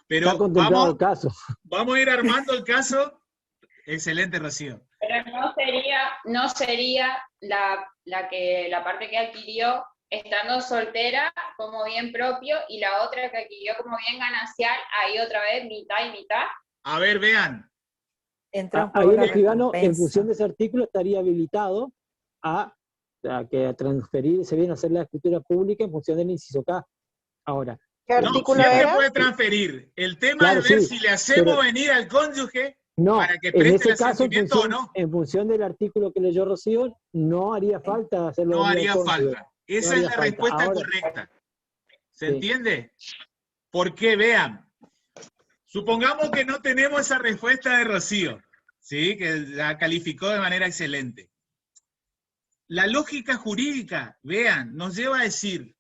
Pero está contemplado el caso. Vamos a ir armando el caso. Excelente, Rocío. Pero no sería la parte que adquirió estando soltera como bien propio y la otra que adquirió como bien ganancial, ahí otra vez mitad y mitad. A ver, vean. Ahí el escribano, en función de ese artículo, estaría habilitado a transferir ese bien, a hacer la escritura pública en función del inciso K. Ahora. ¿Qué artículo siempre era? puede transferir. El tema es ver si le hacemos venir al cónyuge para que preste el asentimiento o no. En función del artículo que leyó Rocío, no haría falta hacerlo. No haría falta. Esa es la respuesta ahora, correcta. ¿Se entiende? Porque vean, supongamos que no tenemos esa respuesta de Rocío, ¿sí? Que la calificó de manera excelente. La lógica jurídica, vean, nos lleva a decir,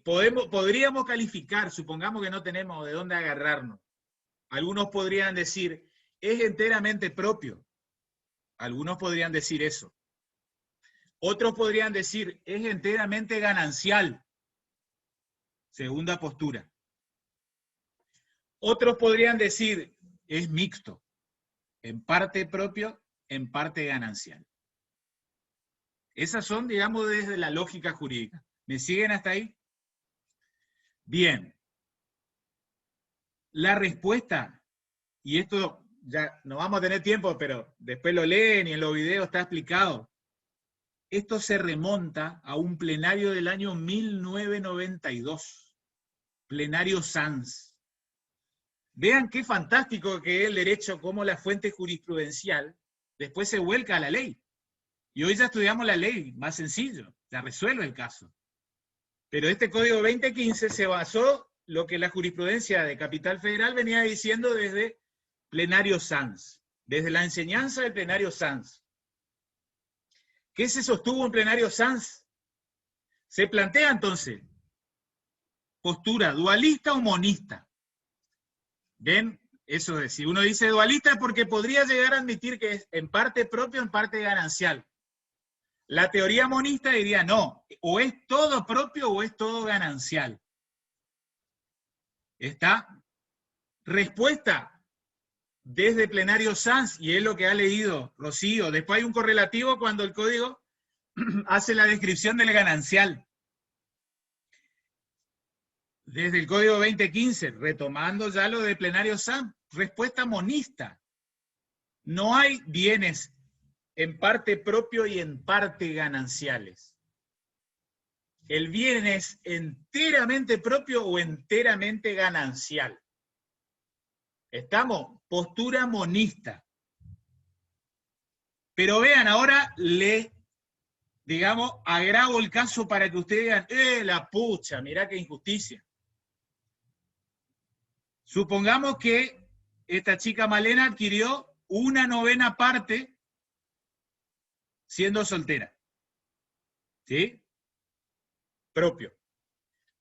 podríamos calificar, supongamos que no tenemos de dónde agarrarnos. Algunos podrían decir, es enteramente propio. Algunos podrían decir eso. Otros podrían decir, es enteramente ganancial. Segunda postura. Otros podrían decir, es mixto. En parte propio, en parte ganancial. Esas son, digamos, desde la lógica jurídica. ¿Me siguen hasta ahí? Bien. La respuesta, y esto ya no vamos a tener tiempo, pero después lo leen y en los videos está explicado. Esto se remonta a un plenario del año 1992. Plenario Sanz. Vean qué fantástico que es el derecho, como la fuente jurisprudencial después se vuelca a la ley. Y hoy ya estudiamos la ley, más sencillo, ya resuelve el caso. Pero este Código 2015 se basó lo que la jurisprudencia de Capital Federal venía diciendo desde Plenario Sanz, desde la enseñanza del Plenario Sanz. ¿Qué se sostuvo en Plenario Sanz? Se plantea entonces postura dualista o monista. ¿Ven? Eso es, si uno dice dualista es porque podría llegar a admitir que es en parte propio, en parte ganancial. La teoría monista diría no, o es todo propio o es todo ganancial. ¿Está? Respuesta desde Plenario Sanz, y es lo que ha leído Rocío. Después hay un correlativo cuando el código hace la descripción del ganancial. Desde el Código 2015, retomando ya lo de Plenario Sanz, respuesta monista. No hay bienes en parte propio y en parte gananciales. El bien es enteramente propio o enteramente ganancial. ¿Estamos? Postura monista. Pero vean, ahora digamos, agravo el caso para que ustedes digan, la pucha, mirá qué injusticia. Supongamos que esta chica Malena adquirió 1/9 parte siendo soltera. ¿Sí? Propio.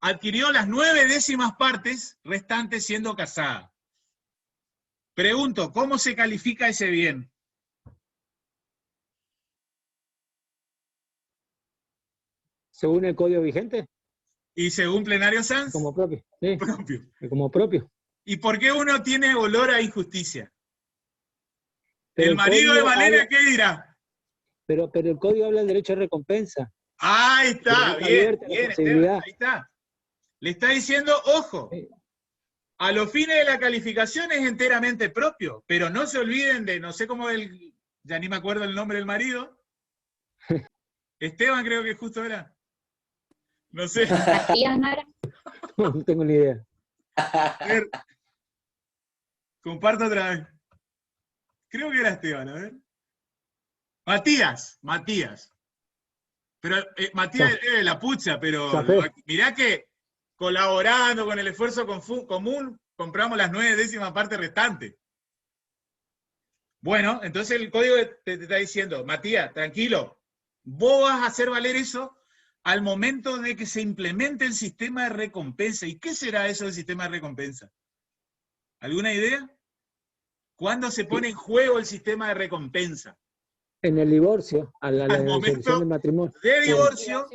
Adquirió las 9/10 partes restantes siendo casada. Pregunto, ¿cómo se califica ese bien? ¿Según el código vigente? ¿Y según Plenario Sanz? Como propio. Sí. Propio. Como propio. ¿Y por qué uno tiene olor a injusticia? Pero ¿El marido de Malena qué dirá? Pero el código habla del derecho de recompensa. Ahí está, bien, Esteban, ahí está. Le está diciendo, ojo, a los fines de la calificación es enteramente propio, pero no se olviden de, no sé cómo ya ni me acuerdo el nombre del marido. Esteban creo que justo era. No sé. No tengo ni idea. A ver, comparto otra vez. Creo que era Esteban, a ver. Matías. Pero Matías es de la pucha, pero mirá que colaborando con el esfuerzo común, compramos las 9/10 partes restantes. Bueno, entonces el código te está diciendo, Matías, tranquilo, vos vas a hacer valer eso al momento de que se implemente el sistema de recompensa. ¿Y qué será eso del sistema de recompensa? ¿Alguna idea? ¿Cuándo se pone en juego el sistema de recompensa? En el divorcio, a la disolución del matrimonio. De divorcio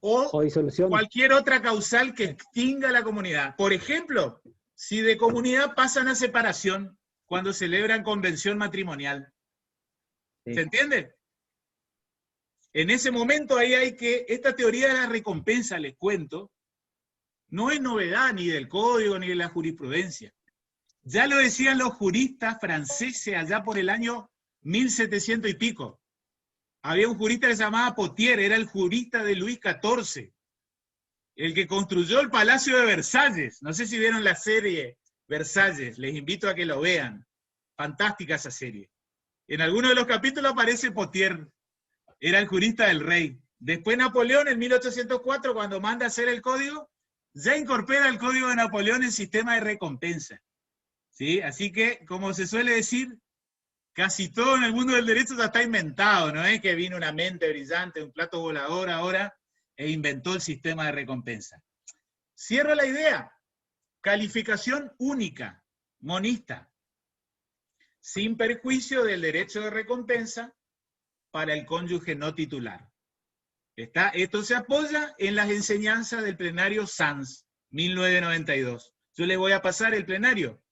o disolución. Cualquier otra causal que extinga la comunidad. Por ejemplo, si de comunidad pasan a separación cuando celebran convención matrimonial. Sí. ¿Se entiende? En ese momento ahí hay que, esta teoría de la recompensa, les cuento, no es novedad ni del código ni de la jurisprudencia. Ya lo decían los juristas franceses allá por el año 1700 y pico. Había un jurista que se llamaba Potier, era el jurista de Luis XIV, el que construyó el Palacio de Versalles. No sé si vieron la serie Versalles, les invito a que lo vean. Fantástica esa serie. En alguno de los capítulos aparece Potier, era el jurista del rey. Después Napoleón, en 1804, cuando manda a hacer el código, ya incorpora el código de Napoleón en sistema de recompensa. ¿Sí? Así que, como se suele decir, Casi todo en el mundo del derecho ya está inventado, no es que vino una mente brillante, un plato volador ahora, e inventó el sistema de recompensa. Cierro la idea. Calificación única, monista, sin perjuicio del derecho de recompensa para el cónyuge no titular. Esto se apoya en las enseñanzas del plenario Sanz, 1992. Yo les voy a pasar el plenario.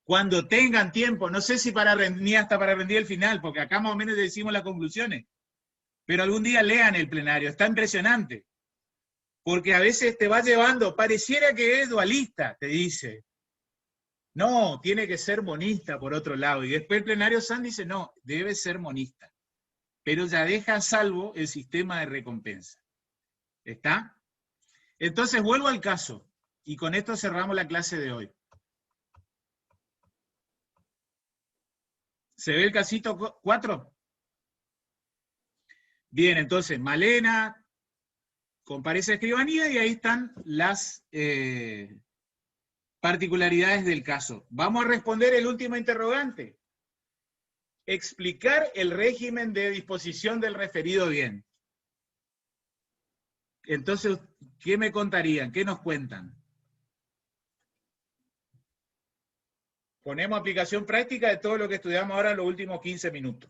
Cuando tengan tiempo, no sé si ni hasta para rendir el final, porque acá más o menos decimos las conclusiones, pero algún día lean el plenario, está impresionante. Porque a veces te va llevando, pareciera que es dualista, te dice. No, tiene que ser monista por otro lado. Y después el plenario Sanz dice, no, debe ser monista. Pero ya deja a salvo el sistema de recompensa. ¿Está? Entonces vuelvo al caso, y con esto cerramos la clase de hoy. ¿Se ve el casito 4? Bien, entonces, Malena comparece a escribanía y ahí están las particularidades del caso. Vamos a responder el último interrogante. Explicar el régimen de disposición del referido bien. Entonces, ¿qué me contarían? ¿Qué nos cuentan? Ponemos aplicación práctica de todo lo que estudiamos ahora en los últimos 15 minutos.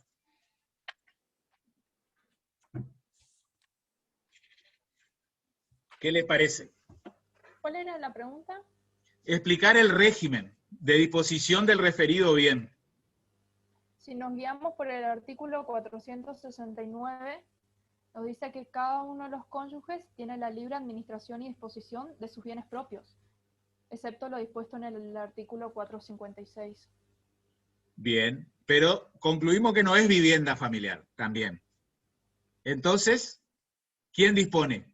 ¿Qué les parece? ¿Cuál era la pregunta? Explicar el régimen de disposición del referido bien. Si nos guiamos por el artículo 469, nos dice que cada uno de los cónyuges tiene la libre administración y disposición de sus bienes propios, excepto lo dispuesto en el artículo 456. Bien, pero concluimos que no es vivienda familiar, también. Entonces, ¿quién dispone?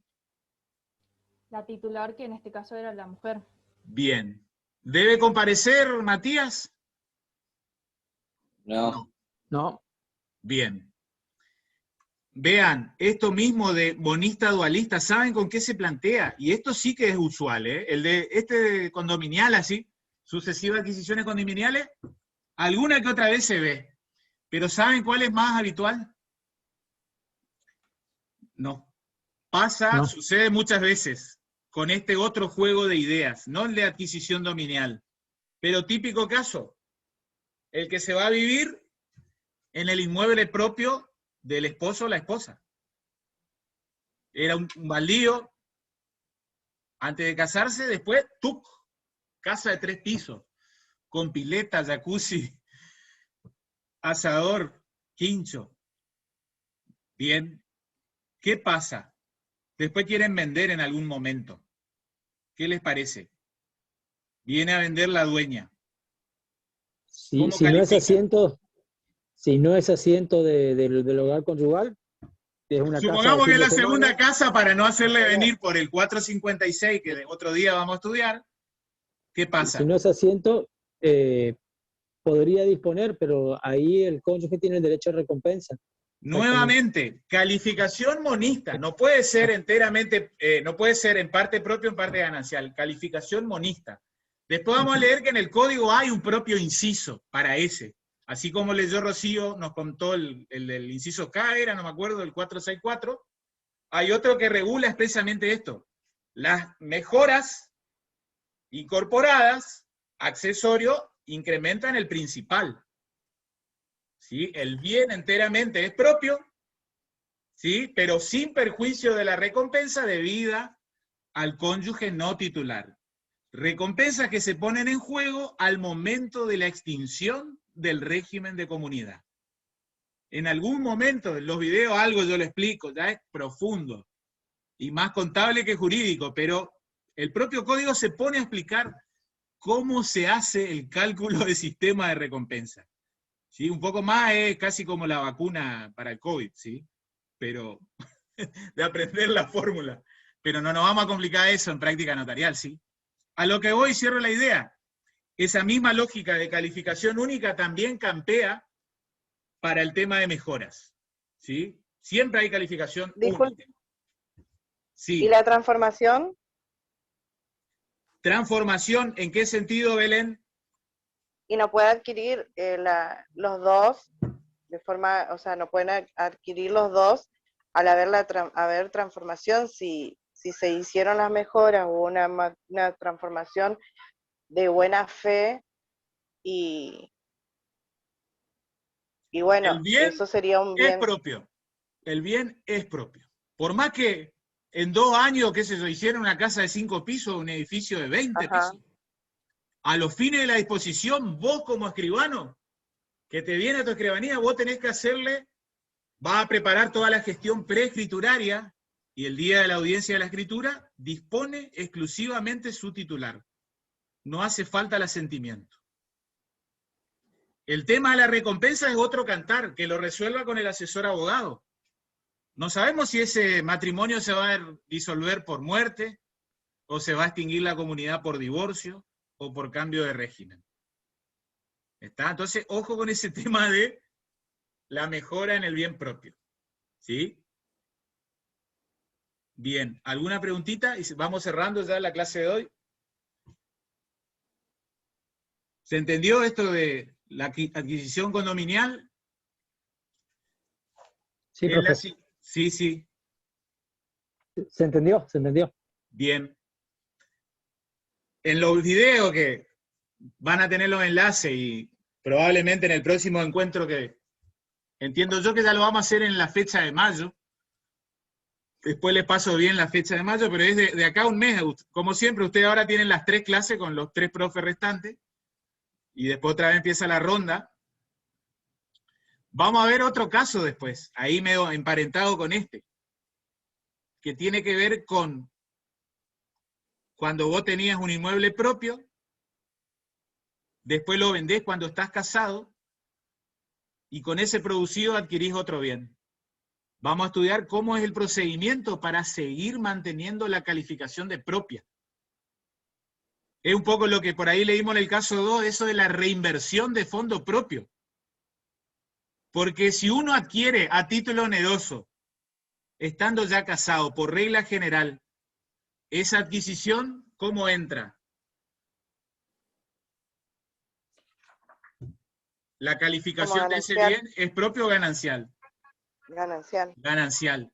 La titular, que en este caso era la mujer. Bien. ¿Debe comparecer, Matías? No. No. Bien. Vean, esto mismo de monista dualista, ¿saben con qué se plantea? Y esto sí que es usual, ¿eh? El de este condominial así, sucesivas adquisiciones condominiales, alguna que otra vez se ve. Pero ¿saben cuál es más habitual? No. No. Sucede muchas veces con este otro juego de ideas, no el de adquisición dominial. Pero típico caso, el que se va a vivir en el inmueble propio del esposo o la esposa. Era un baldío, antes de casarse, después, ¡tuc! Casa de 3 pisos, con pileta, jacuzzi, asador, quincho. Bien. ¿Qué pasa? Después quieren vender en algún momento. ¿Qué les parece? Viene a vender la dueña. Si ¿Cómo no es califica? asiento del hogar conyugal, es una casa de Supongamos que fin es de la semana. segunda casa, para no hacerle venir por el 456, que otro día vamos a estudiar. ¿Qué pasa? Si no es asiento, podría disponer, pero ahí el cónyuge tiene el derecho a recompensa. Nuevamente, calificación monista. No puede ser enteramente, no puede ser en parte propio, en parte ganancial. Calificación monista. Después vamos a leer que en el código hay un propio inciso para ese. Así como leyó Rocío, nos contó el inciso K, era, no me acuerdo, el 464. Hay otro que regula expresamente esto. Las mejoras incorporadas, accesorio, incrementan el principal. ¿Sí? El bien enteramente es propio, ¿sí? Pero sin perjuicio de la recompensa debida al cónyuge no titular. Recompensas que se ponen en juego al momento de la extinción del régimen de comunidad. En algún momento, en los videos algo yo lo explico, ya es profundo, y más contable que jurídico, pero el propio código se pone a explicar cómo se hace el cálculo de sistema de recompensa. ¿Sí? Un poco más es casi como la vacuna para el COVID, ¿sí? Pero de aprender la fórmula. Pero no nos vamos a complicar eso en práctica notarial, ¿sí? A lo que voy, cierro la idea. Esa misma lógica de calificación única también campea para el tema de mejoras, ¿sí? Siempre hay calificación única. Sí. ¿Y la transformación? ¿Transformación en qué sentido, Belén? y no puede adquirir los dos de forma, o sea, no pueden adquirir los dos al haber transformación, si se hicieron las mejoras o una transformación de buena fe y bueno, El bien eso sería un es bien. propio. El bien es propio. Por más que en 2 años, qué sé yo, hicieron una casa de 5 pisos, un edificio de 20 Ajá. pisos, a los fines de la disposición, vos como escribano, que te viene a tu escribanía, vos tenés que hacerle, vas a preparar toda la gestión preescrituraria, y el día de la audiencia de la escritura, dispone exclusivamente su titular. No hace falta el asentimiento. El tema de la recompensa es otro cantar, que lo resuelva con el asesor abogado. No sabemos si ese matrimonio se va a disolver por muerte, o se va a extinguir la comunidad por divorcio, o por cambio de régimen. ¿Está? Entonces, ojo con ese tema de la mejora en el bien propio. ¿Sí? Bien, ¿alguna preguntita? Y vamos cerrando ya la clase de hoy. ¿Se entendió esto de la adquisición condominial? Sí, profe. Sí, sí. ¿Se entendió? ¿Se entendió? Bien. En los videos que van a tener los enlaces y probablemente en el próximo encuentro que entiendo yo que ya lo vamos a hacer en la fecha de mayo. Después les paso bien la fecha de mayo, pero es de acá a un mes. Como siempre, ustedes ahora tienen las 3 clases con los 3 profes restantes. Y después otra vez empieza la ronda. Vamos a ver otro caso después, ahí medio emparentado con este, que tiene que ver con cuando vos tenías un inmueble propio, después lo vendés cuando estás casado, y con ese producido adquirís otro bien. Vamos a estudiar cómo es el procedimiento para seguir manteniendo la calificación de propia. Es un poco lo que por ahí leímos en el caso 2, eso de la reinversión de fondo propio. Porque si uno adquiere a título oneroso, estando ya casado, por regla general, esa adquisición, ¿cómo entra? La calificación de ese bien es propio o ganancial. Ganancial. Ganancial.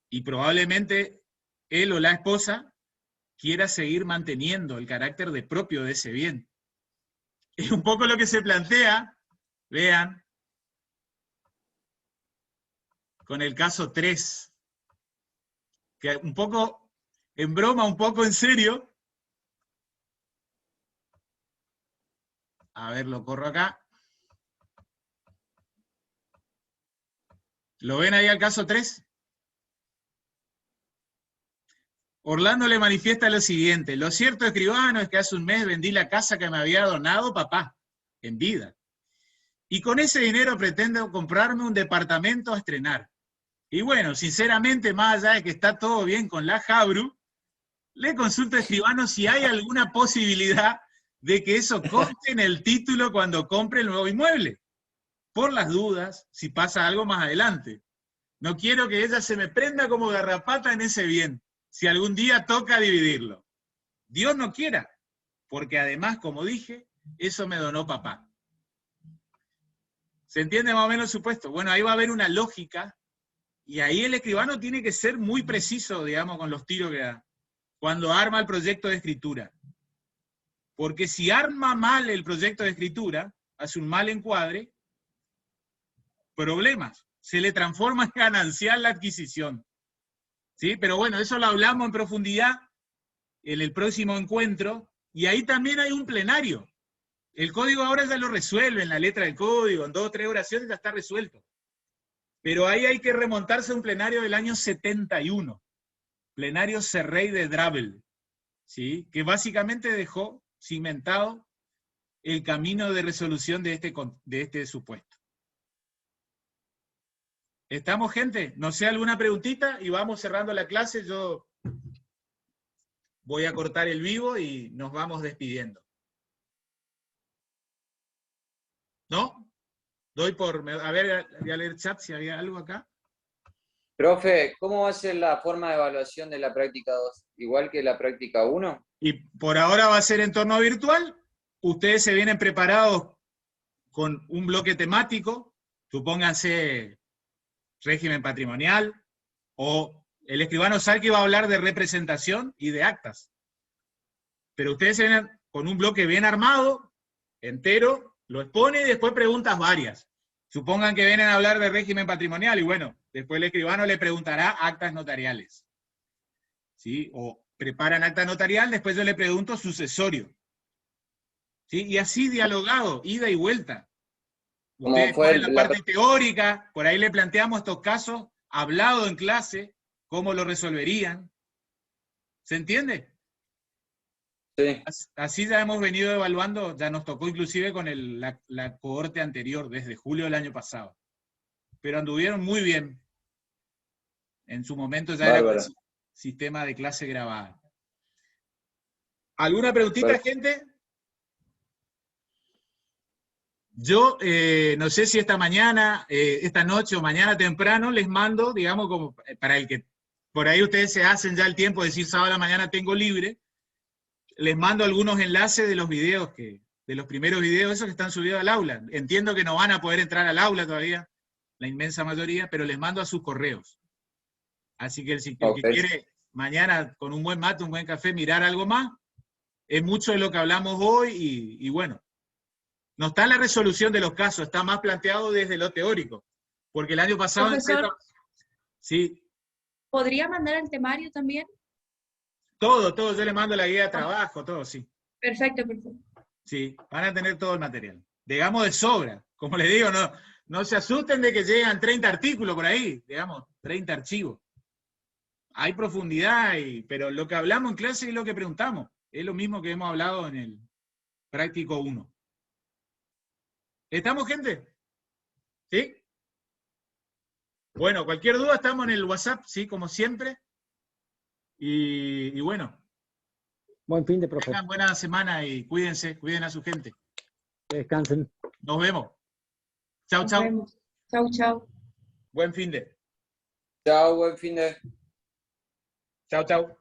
Y probablemente él o la esposa quiera seguir manteniendo el carácter de propio de ese bien. Es un poco lo que se plantea, vean, con el caso 3, que un poco en broma, un poco en serio. A ver, lo corro acá. ¿Lo ven ahí al caso 3? Orlando le manifiesta lo siguiente: lo cierto, escribano, es que hace un mes vendí la casa que me había donado papá, en vida. Y con ese dinero pretendo comprarme un departamento a estrenar. Y bueno, sinceramente, más allá de que está todo bien con la Jabru, le consulto a escribano si hay alguna posibilidad de que eso conste en el título cuando compre el nuevo inmueble. Por las dudas, si pasa algo más adelante. No quiero que ella se me prenda como garrapata en ese bien, si algún día toca dividirlo. Dios no quiera, porque además, como dije, eso me donó papá. ¿Se entiende más o menos el supuesto? Bueno, ahí va a haber una lógica, y ahí el escribano tiene que ser muy preciso, digamos, con los tiros que da, cuando arma el proyecto de escritura. Porque si arma mal el proyecto de escritura, hace un mal encuadre, problemas. Se le transforma en ganancial la adquisición. ¿Sí? Pero bueno, eso lo hablamos en profundidad en el próximo encuentro, y ahí también hay un plenario. El código ahora ya lo resuelve en la letra del código, en 2 o 3 oraciones ya está resuelto. Pero ahí hay que remontarse a un plenario del año 71, plenario Serrey de Drabel, ¿sí? Que básicamente dejó cimentado el camino de resolución de este supuesto. ¿Estamos, gente? No sé, alguna preguntita y vamos cerrando la clase. Yo voy a cortar el vivo y nos vamos despidiendo. ¿No? Doy por... A ver, voy a leer chat si había algo acá. Profe, ¿cómo va a ser la forma de evaluación de la práctica 2? ¿Igual que la práctica 1? Y por ahora va a ser en entorno virtual, ustedes se vienen preparados con un bloque temático, supónganse régimen patrimonial, o el escribano Salki va a hablar de representación y de actas. Pero ustedes se vienen con un bloque bien armado, entero, lo expone y después preguntas varias. Supongan que vienen a hablar de régimen patrimonial y bueno, después el escribano le preguntará actas notariales. ¿Sí? O preparan acta notarial, después yo le pregunto sucesorio. ¿Sí? Y así dialogado, ida y vuelta. Ustedes ponen la parte teórica, por ahí le planteamos estos casos, hablado en clase, cómo lo resolverían. ¿Se entiende? Sí. Así ya hemos venido evaluando, ya nos tocó inclusive con la cohorte anterior, desde julio del año pasado. Pero anduvieron muy bien. En su momento ya era el sistema de clase grabada. ¿Alguna preguntita, gente? Yo no sé si esta mañana, esta noche o mañana temprano les mando, digamos, como para el que por ahí ustedes se hacen ya el tiempo de decir sábado a la mañana tengo libre, les mando algunos enlaces de los videos, de los primeros videos, esos que están subidos al aula. Entiendo que no van a poder entrar al aula todavía, la inmensa mayoría, pero les mando a sus correos. Así que el que quiere mañana con un buen mate, un buen café, mirar algo más, es mucho de lo que hablamos hoy y bueno, no está en la resolución de los casos, está más planteado desde lo teórico, porque el año pasado... Profesor, sí. ¿podría mandar el temario también? Todo, yo le mando la guía de trabajo, todo, sí. Perfecto, perfecto. Sí, van a tener todo el material. Digamos de sobra, como les digo, no se asusten de que llegan 30 artículos por ahí, digamos, 30 archivos. Hay profundidad, pero lo que hablamos en clase es lo que preguntamos. Es lo mismo que hemos hablado en el práctico 1. ¿Estamos, gente? ¿Sí? Bueno, cualquier duda estamos en el WhatsApp, sí, como siempre. Y bueno. Buen fin de profe. Tengan buena semana y cuídense, cuiden a su gente. Que descansen. Nos vemos. Chau, chau. Chau, chau. Buen fin de. Chao, buen fin de. Chau, chau.